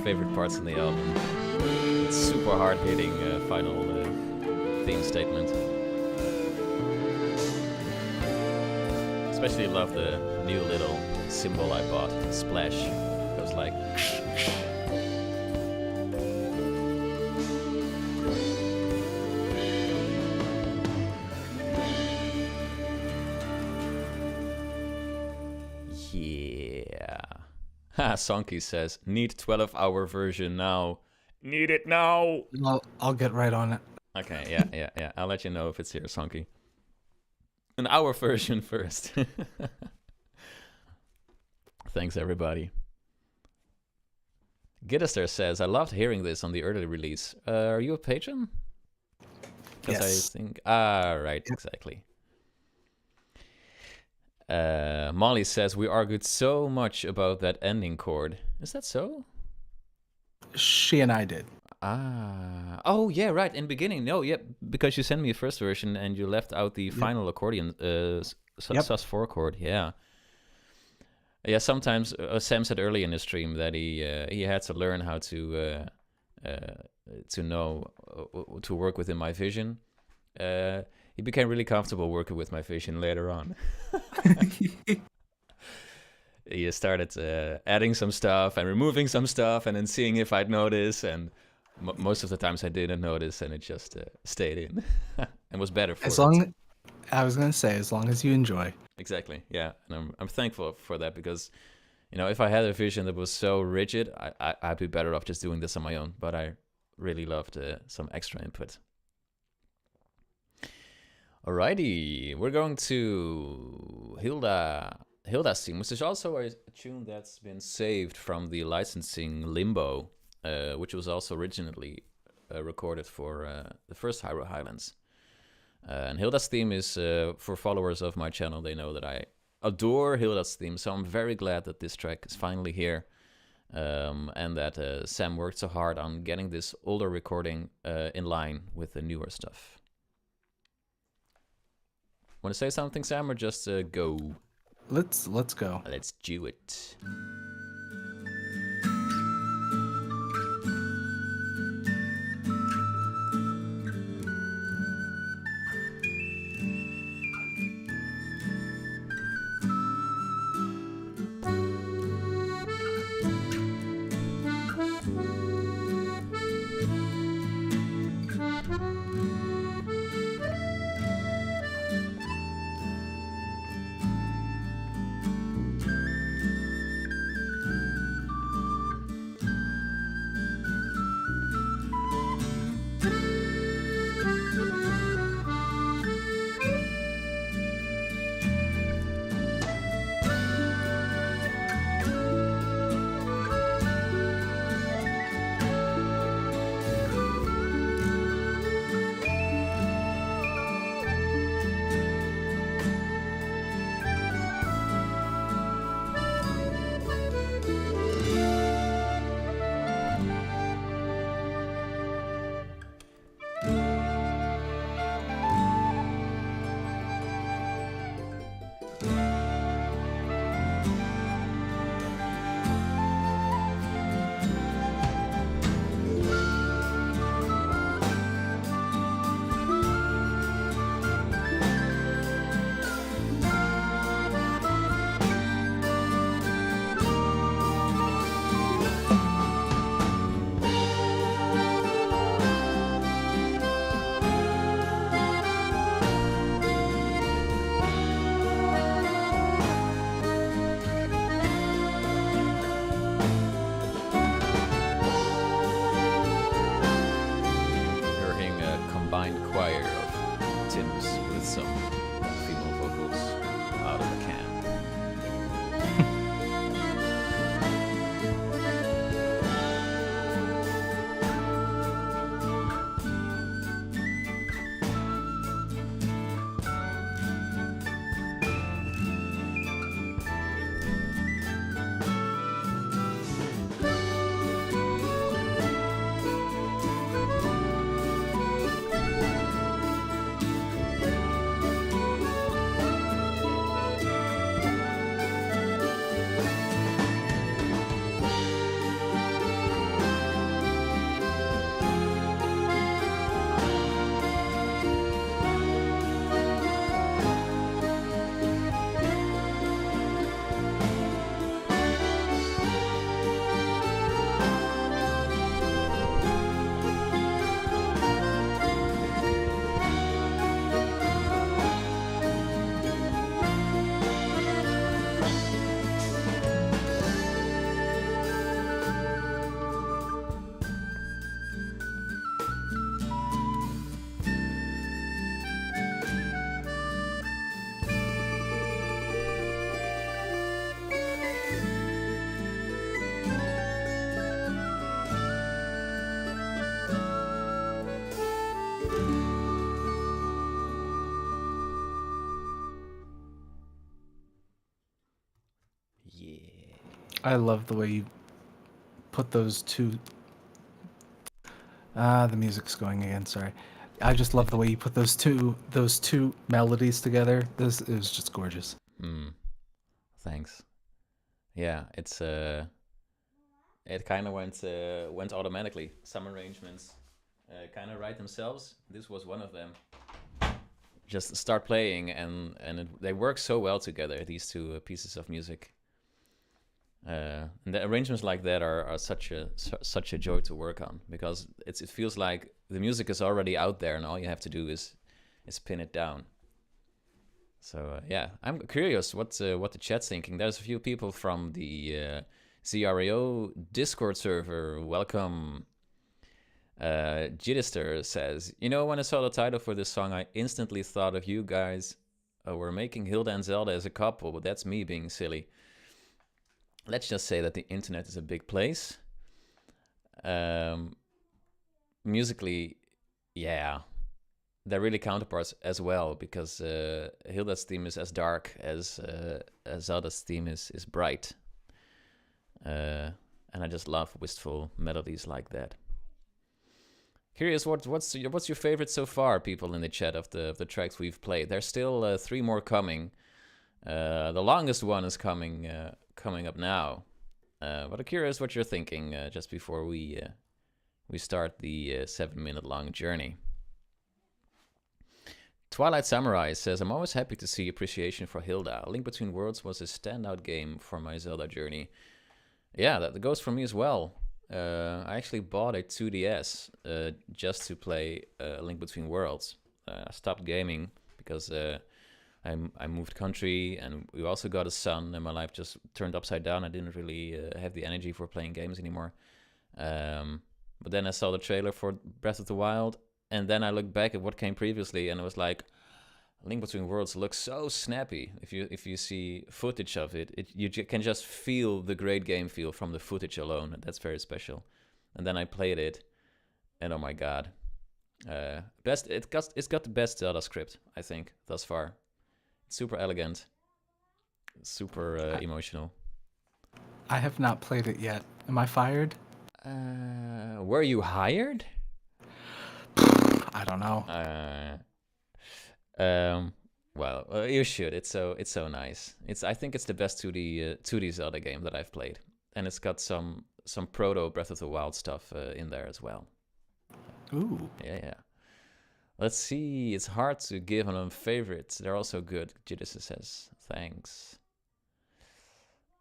favorite parts in the album. It's super hard-hitting final theme statement. Especially love the new little symbol I bought, Splash. It goes like... Yeah. Ha, Sonky says, need 12-hour version now. Need it now! I'll get right on it. Okay, yeah. I'll let you know if it's here, Sonky. An hour version first. Thanks, everybody. Giddister says, I loved hearing this on the early release. Are you a patron? Because Yes. I think... Ah, right, exactly. Molly says, we argued so much about that ending chord. Is that so? She and I did. Ah. Oh, yeah, right. In the beginning. No, yeah, because you sent me a first version and you left out the final accordion, sus4 chord. Yeah. Yeah, sometimes Sam said early in the stream that he had to learn how to know to work within my vision. He became really comfortable working with my vision later on. He started adding some stuff and removing some stuff and then seeing if I'd notice. And most of the times I didn't notice, and it just stayed in and was better for it. I was gonna say, as long as you enjoy. Exactly, yeah. And I'm thankful for that, because, you know, if I had a vision that was so rigid, I'd be better off just doing this on my own. But I really loved some extra input. Alrighty, we're going to Hilda's theme, which is also a tune that's been saved from the licensing Limbo, which was also originally recorded for the first Hyrule Highlands. And Hilda's theme is, for followers of my channel, they know that I adore Hilda's theme, so I'm very glad that this track is finally here, and that Sam worked so hard on getting this older recording in line with the newer stuff. Want to say something, Sam, or just go? Let's go. Let's do it. I love the way you put those two. Ah, the music's going again. Sorry. I just love the way you put those two melodies together. This is just gorgeous. Thanks. Yeah, it kind of went automatically. Some arrangements kind of write themselves. This was one of them. Just start playing, and they work so well together. These two pieces of music. And the arrangements like that are such a joy to work on, because it feels like the music is already out there, and all you have to do is pin it down. So yeah, I'm curious what the chat's thinking. There's a few people from the ZREO Discord server. Welcome. Jidister says, when I saw the title for this song, I instantly thought of you guys. We're making Hilda and Zelda as a couple, but that's me being silly. Let's just say that the internet is a big place. Musically, yeah, they're really counterparts as well, because Hilda's theme is as dark as Zelda's theme is bright. And I just love wistful melodies like that. Curious, what's your favorite so far, people in the chat, of the tracks we've played? There's still 3 more coming. The longest one is coming up now. But I'm curious what you're thinking just before we start the 7-minute long journey. Twilight Samurai says, I'm always happy to see appreciation for Hilda. A Link Between Worlds was a standout game for my Zelda journey. Yeah, that goes for me as well. I actually bought a 2DS just to play A Link Between Worlds. I stopped gaming because I moved country, and we also got a son, and my life just turned upside down. I didn't really have the energy for playing games anymore. But then I saw the trailer for Breath of the Wild, and then I looked back at what came previously, and it was like, Link Between Worlds looks so snappy. If you see footage of it, you can just feel the great game feel from the footage alone. That's very special. And then I played it, and oh my god, it's got the best Zelda script, I think, thus far. It's super elegant, super emotional. I have not played it yet. Am I fired? Were you hired? I don't know. Well, you should. It's so nice. I think it's the best 2D Zelda game that I've played, and it's got some proto Breath of the Wild stuff in there as well. Ooh. Yeah. Let's see. It's hard to give them favorites. They're also good. Jidisa says thanks.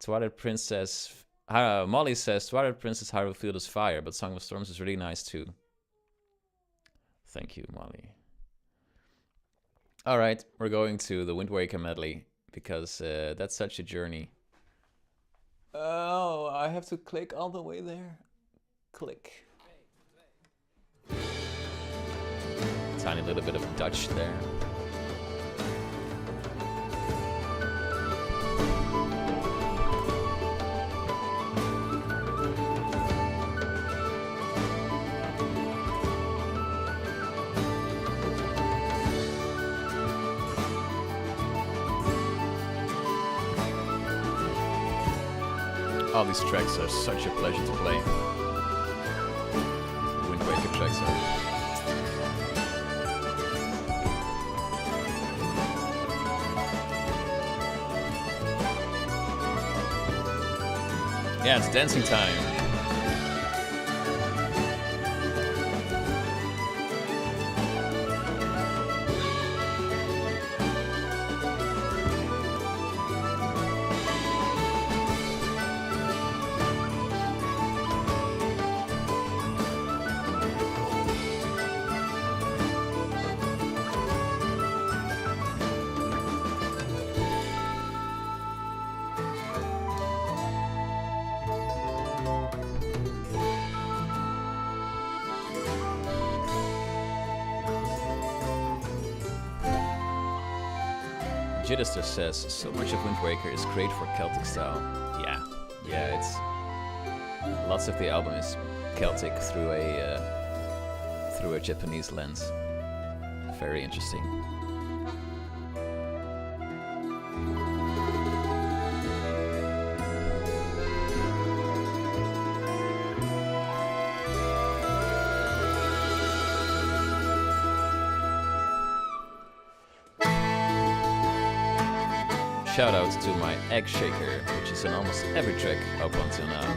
Twilight Princess. Molly says Twilight Princess Hyrule Field is fire, but Song of Storms is really nice too. Thank you, Molly. All right, we're going to the Wind Waker medley, because that's such a journey. Oh, I have to click all the way there. Click. Tiny little bit of Dutch there. All these tracks are such a pleasure to play. Wind Waker tracks are. Yeah, it's dancing time. Jidister says, so much of Wind Waker is great for Celtic style. Yeah, it's... Lots of the album is Celtic through a Japanese lens. Very interesting. shout outs to my egg shaker, which is in almost every track up until now.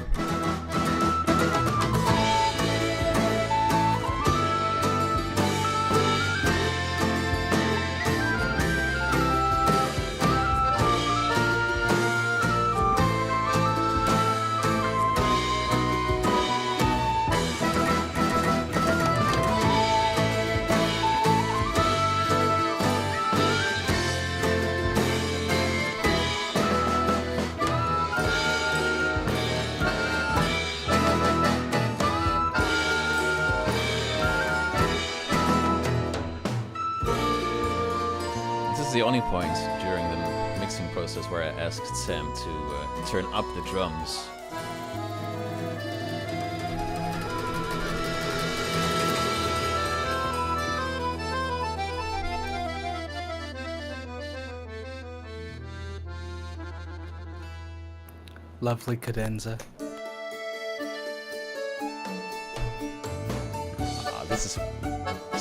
The only point during the mixing process where I asked Sam to turn up the drums. Lovely cadenza. This is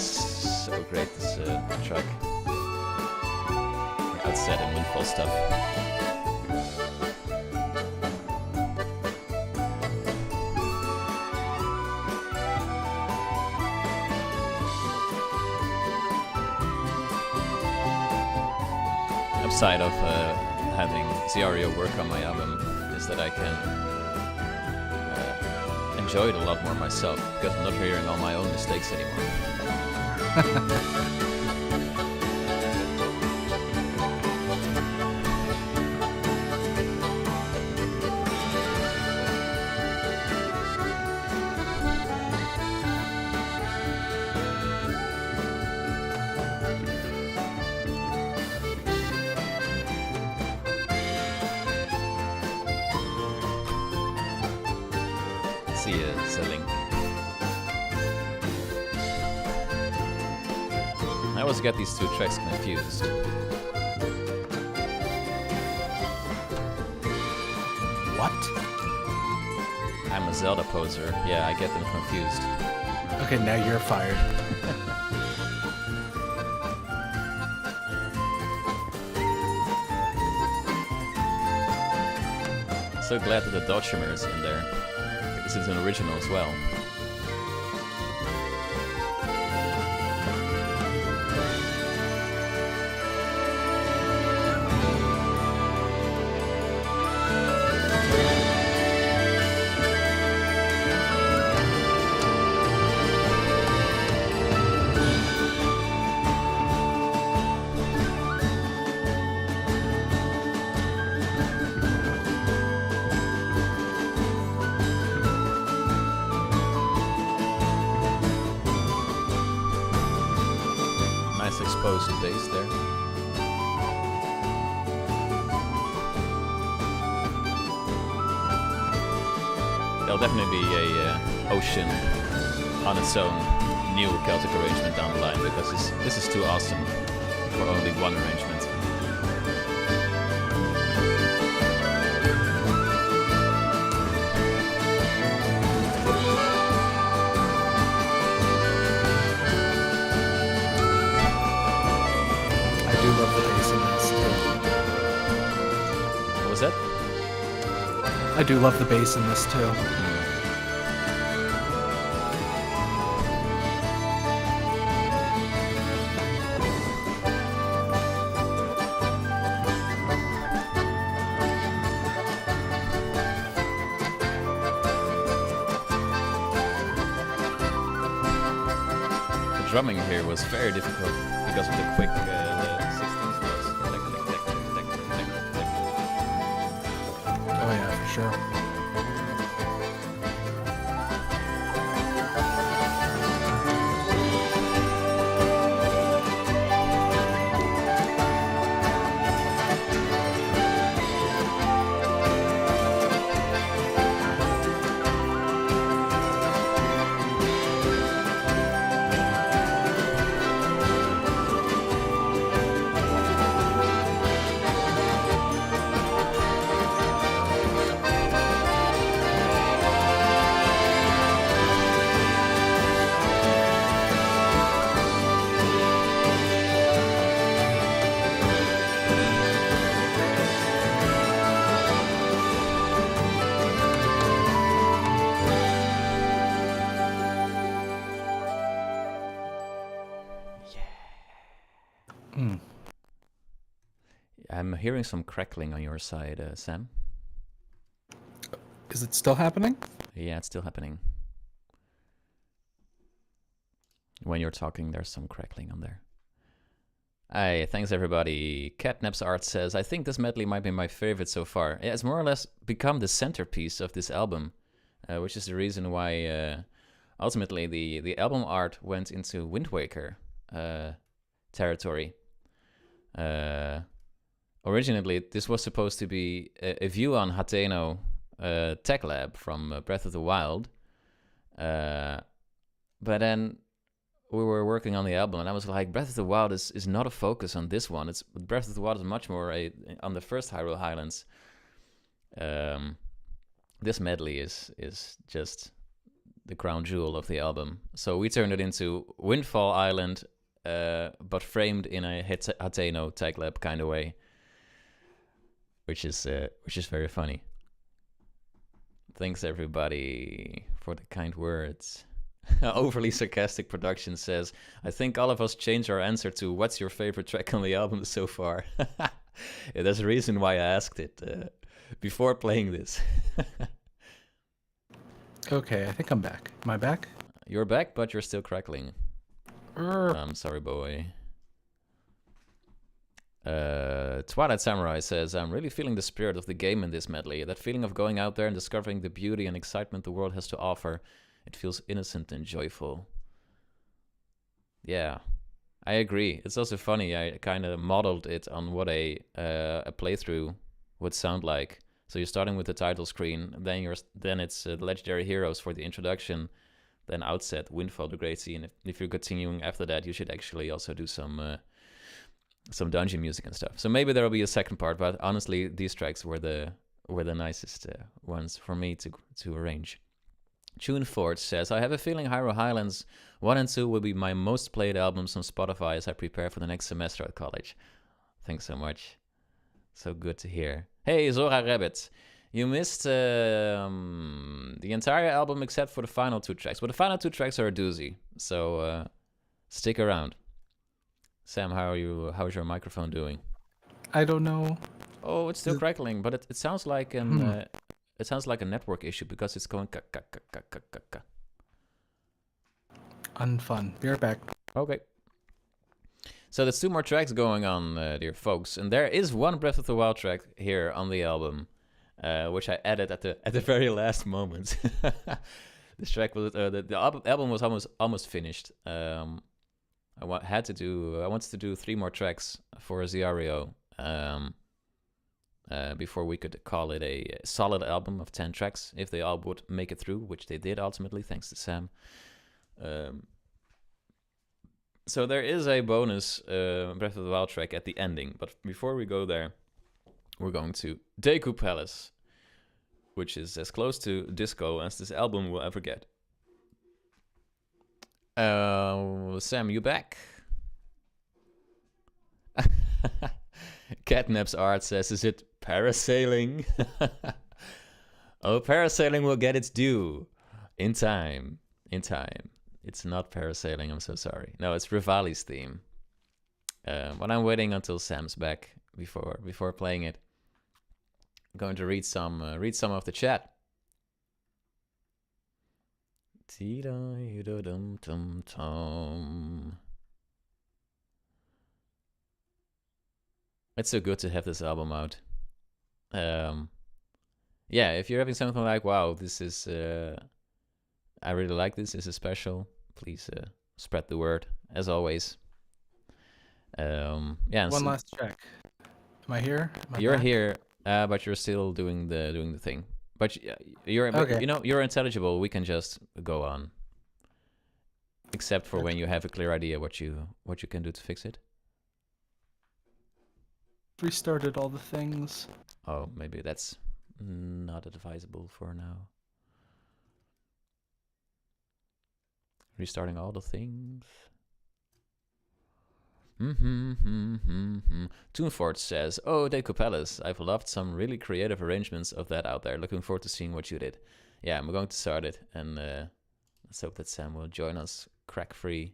so great, this track. Outset and windfall stuff. Upside of having ZREO work on my album is that I can enjoy it a lot more myself, because I'm not hearing all my own mistakes anymore. Selling. I always get these two tracks confused. What? I'm a Zelda poser. Yeah, I get them confused. Okay, now you're fired. So glad that the dodge shimmer is in there. This is an original as well. Exposed bass there. There'll definitely be a ocean on its own new Celtic arrangement down the line, because this is too awesome for only one arrangement. What was that? I do love the bass in this too. The drumming here was very difficult because of the quick 16th notes. Oh yeah, for sure. I'm hearing some crackling on your side, Sam. Is it still happening? Yeah, it's still happening. When you're talking, there's some crackling on there. Hey, thanks everybody. Catnap's Art says, I think this medley might be my favorite so far. Yeah, it's more or less become the centerpiece of this album, which is the reason why ultimately the album art went into Wind Waker territory. Originally, this was supposed to be a view on Hateno Tech Lab from Breath of the Wild. But then we were working on the album, and I was like, Breath of the Wild is not a focus on this one. It's Breath of the Wild is much more on the first Hyrule Highlands. This medley is just the crown jewel of the album. So we turned it into Windfall Island, but framed in a Hateno Tech Lab kind of way, which is very funny. Thanks everybody for the kind words. Overly Sarcastic Production says, I think all of us changed our answer to what's your favorite track on the album so far. Yeah, there's a reason why I asked it before playing this. Okay, I think I'm back. Am I back? You're back, but you're still crackling. I'm sorry, boy. Twilight Samurai says, I'm really feeling the spirit of the game in this medley. That feeling of going out there and discovering the beauty and excitement the world has to offer. It feels innocent and joyful. Yeah, I agree. It's also funny. I kind of modeled it on what a playthrough would sound like. So you're starting with the title screen, then it's Legendary Heroes for the introduction, then Outset, Windfall, the Great Sea, and if you're continuing after that, you should actually also do some dungeon music and stuff. So maybe there will be a second part, but honestly, these tracks were the nicest ones for me to arrange. Tune Ford says, I have a feeling Hyrule Highlands 1 and 2 will be my most played albums on Spotify as I prepare for the next semester at college. Thanks so much. So good to hear. Hey, Zora Rabbit. You missed the entire album except for the final 2 tracks. But the final 2 tracks are a doozy. So stick around. Sam, how is your microphone doing? I don't know. Oh, it's still crackling, but it sounds like an... It sounds like a network issue because it's going Unfun. Be right back. Okay. So there's 2 more tracks going on, dear folks, and there is one Breath of the Wild track here on the album, which I added at the very last moment. This track was the album was almost finished. I wanted to do 3 more tracks for ZREO. Before we could call it a solid album of 10 tracks, if they all would make it through, which they did ultimately, thanks to Sam. So there is a bonus Breath of the Wild track at the ending, but before we go there, we're going to Deku Palace, which is as close to disco as this album will ever get. Sam, you back? Catnap's Art says, is it parasailing? Oh, parasailing will get its due. In time. It's not parasailing, I'm so sorry. No, it's Revali's theme. But I'm waiting until Sam's back before playing it. I'm going to read some of the chat. It's so good to have this album out. Yeah, if you're having something like, wow, this is, I really like this is special, please spread the word, as always. Yeah. One last track. Am I here? You're back? Here, but you're still doing the thing. But you're, okay. You're intelligible. We can just go on, except for when you have a clear idea what you can do to fix it. Restarted all the things. Oh, maybe that's not advisable for now. Restarting all the things. Toonford says, oh, Deku Palace, I've loved some really creative arrangements of that out there. Looking forward to seeing what you did. Yeah, I'm going to start it, and let's hope that Sam will join us crack-free.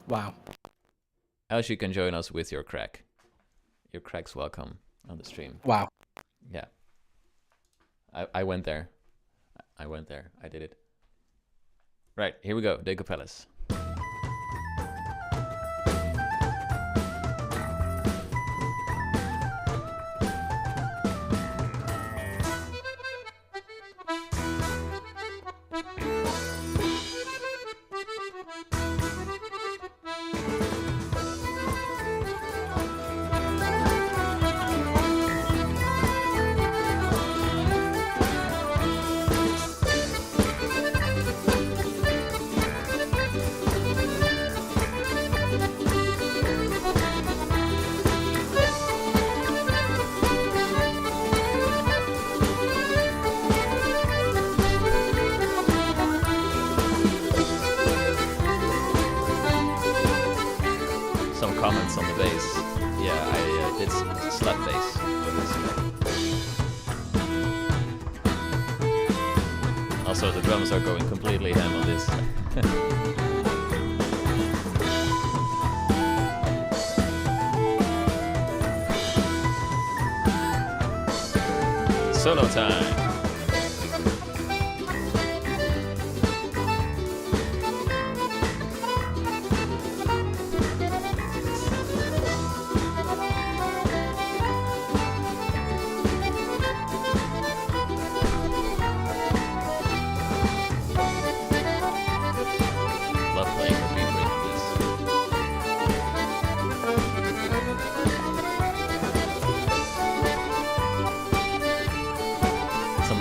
Wow. else you can join us with your crack. Your crack's welcome on the stream. Wow. Yeah. I went there. I went there. I did it. Right, here we go. Deku Palace. Comments on the bass. Yeah, I did slap bass with this. Also, the drums are going completely ham on this. Solo time.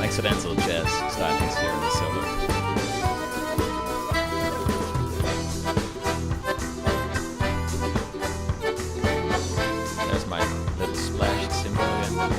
Accidental jazz stylings here in the solo. There's my little splash symbol again.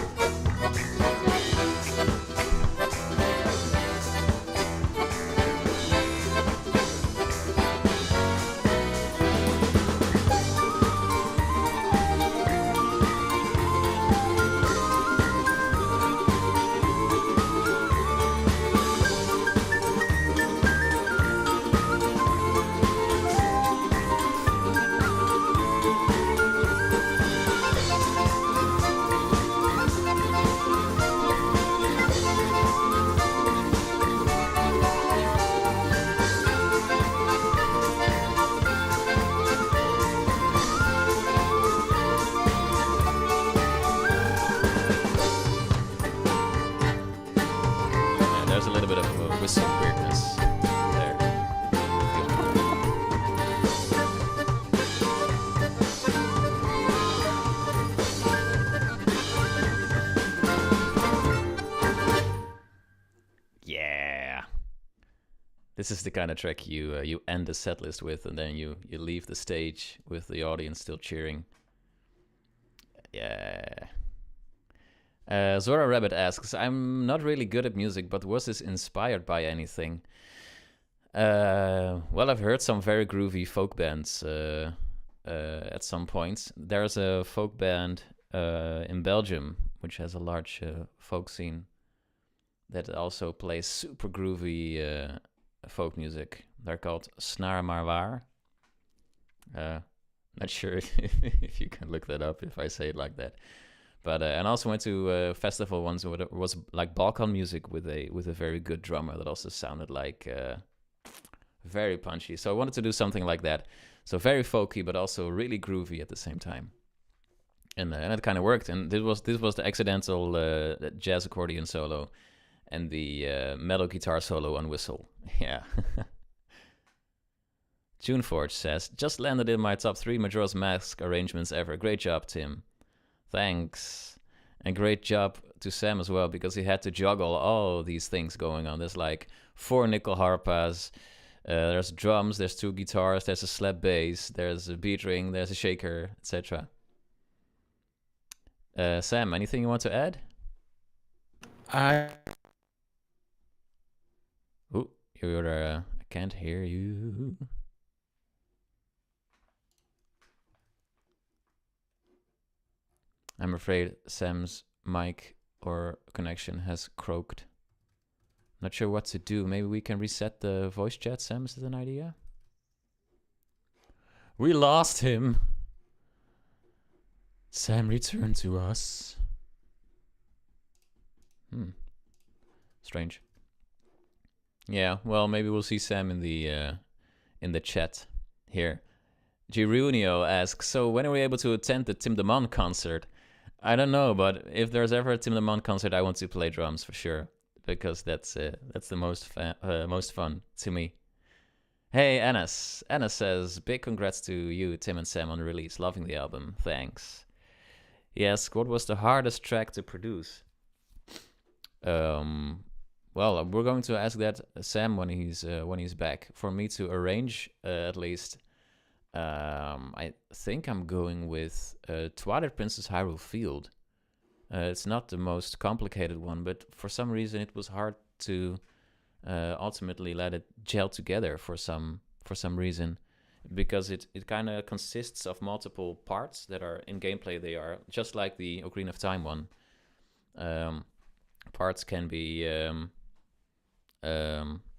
This is the kind of track you end the set list with, and then you leave the stage with the audience still cheering. Yeah. Zora Rabbit asks, I'm not really good at music, but was this inspired by anything? Well, I've heard some very groovy folk bands at some points. There's a folk band in Belgium, which has a large folk scene, that also plays super groovy folk music. They're called Snaar Maar Waar. Not sure if you can look that up if I say it like that. But and I also went to a festival once where it was like Balkan music with a very good drummer that also sounded like very punchy. So I wanted to do something like that. So very folky, but also really groovy at the same time. And it kind of worked. And this was the accidental jazz accordion solo and the metal guitar solo on whistle. Yeah. Tuneforge says, just landed in my top 3 Majora's Mask arrangements ever. Great job, Tim. Thanks. And great job to Sam as well, because he had to juggle all these things going on. There's like 4 nickel harpas, there's drums, there's 2 guitars, there's a slap bass, there's a beat ring, there's a shaker, etc. Sam, anything you want to add? Ooh, I can't hear you. I'm afraid Sam's mic or connection has croaked. Not sure what to do. Maybe we can reset the voice chat, Sam. Is that an idea? We lost him. Sam returned to us. Strange. Yeah, well, maybe we'll see Sam in the chat here. Girunio asks, so when are we able to attend the Tim DeMond concert? I don't know, but if there's ever a Tim DeMond concert, I want to play drums for sure, because that's the most fun to me. Hey, Anas. Anas says, big congrats to you, Tim and Sam, on the release. Loving the album. Thanks. Yes, what was the hardest track to produce? Well, we're going to ask that Sam when he's back. For me to arrange, at least, I think I'm going with Twilight Princess Hyrule Field. It's not the most complicated one, but for some reason it was hard to ultimately let it gel together for some reason, because it kind of consists of multiple parts that are in gameplay. They are just like the Ocarina of Time one. Parts can be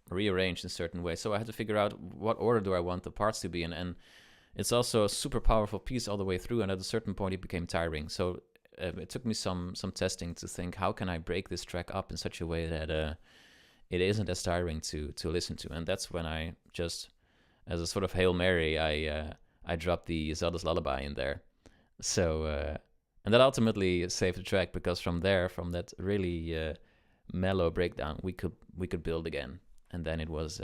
rearranged in certain ways, so I had to figure out what order do I want the parts to be in, and it's also a super powerful piece all the way through, and at a certain point it became tiring. So it took me some testing to think, how can I break this track up in such a way that it isn't as tiring to listen to. And that's when I just, as a sort of Hail Mary, I dropped the Zelda's Lullaby in there. So and that ultimately saved the track, because from that really mellow breakdown, we could build again, and then it was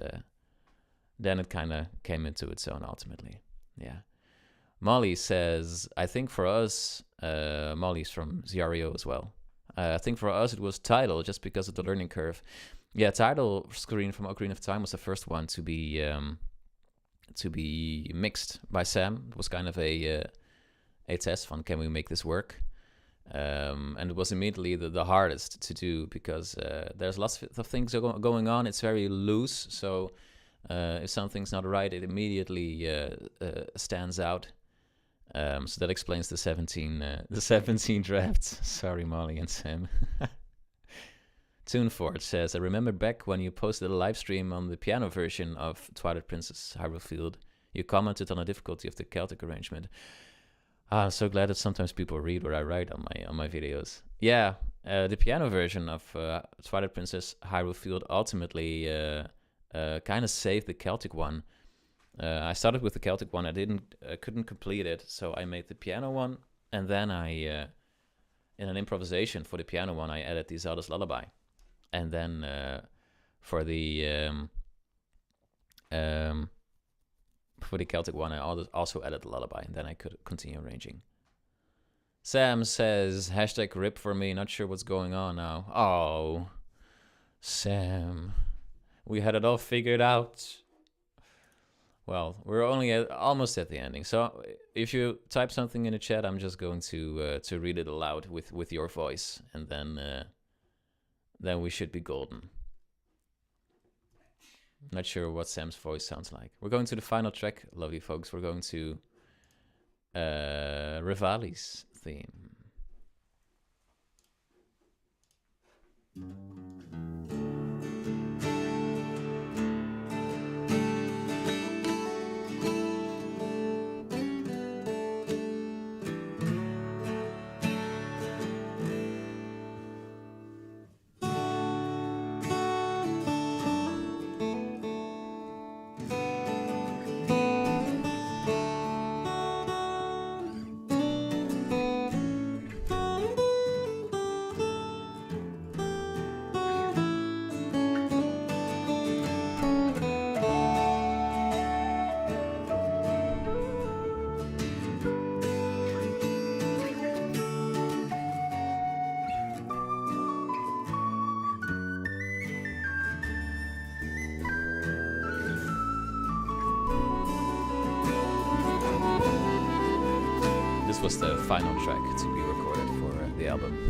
then it kind of came into its own ultimately. Yeah. Molly says, I think for us, Molly's from ZREO as well. I think for us it was Tidal, just because of the learning curve. Yeah, Tidal screen from Ocarina of Time was the first one to be mixed by Sam. It was kind of a test fun. Can we make this work? And it was immediately the hardest to do, because there's lots of things going on. It's very loose, so if something's not right, it immediately stands out. So that explains the 17 drafts. Sorry, Molly and Sam. Tunefort says, I remember back when you posted a live stream on the piano version of Twilight Princess Hyrule Field, you commented on the difficulty of the Celtic arrangement. I'm so glad that sometimes people read what I write on my videos. Yeah, the piano version of Twilight Princess Hyrule Field ultimately kind of saved the Celtic one. I started with the Celtic one. I couldn't complete it, so I made the piano one, and then I, in an improvisation for the piano one, I added the Zelda's Lullaby, and then for the Celtic one, I also added the lullaby, and then I could continue arranging. Sam says, hashtag RIP for me, not sure what's going on now. Oh, Sam, we had it all figured out. Well, we're only almost at the ending, so if you type something in the chat, I'm just going to read it aloud with your voice, and then we should be golden. Not sure what Sam's voice sounds like. We're going to the final track, lovely folks. We're going to Revali's theme. This was the final track to be recorded for the album.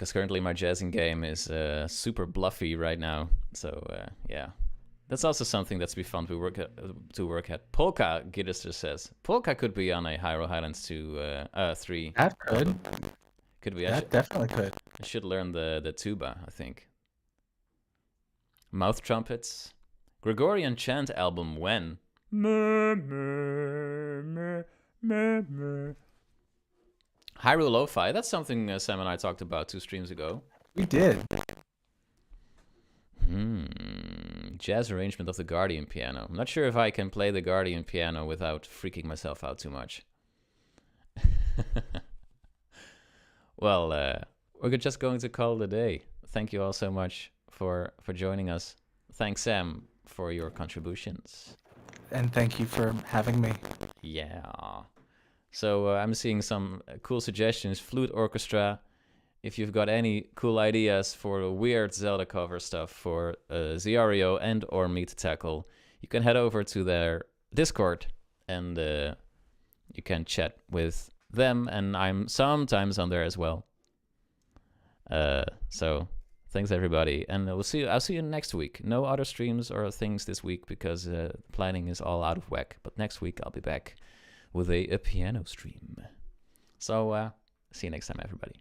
because currently my jazzing game is super bluffy right now. So yeah, that's also something that's be fun to work at. Polka, Giddister says. Polka could be on a Hyrule Highlands 3. That could. Could be. That definitely could. I should learn the tuba, I think. Mouth trumpets. Gregorian chant album when? Hyrule Lo-Fi. That's something Sam and I talked about 2 streams ago. We did. Jazz arrangement of the Guardian piano. I'm not sure if I can play the Guardian piano without freaking myself out too much. Well, we're just going to call it a day. Thank you all so much for joining us. Thanks, Sam, for your contributions. And thank you for having me. Yeah. So I'm seeing some cool suggestions. Flute orchestra. If you've got any cool ideas for weird Zelda cover stuff for ZREO and or me to tackle, you can head over to their Discord and you can chat with them, and I'm sometimes on there as well. So thanks everybody, and I'll see you next week. No other streams or things this week because planning is all out of whack. But next week I'll be back with a piano stream. So see you next time, everybody.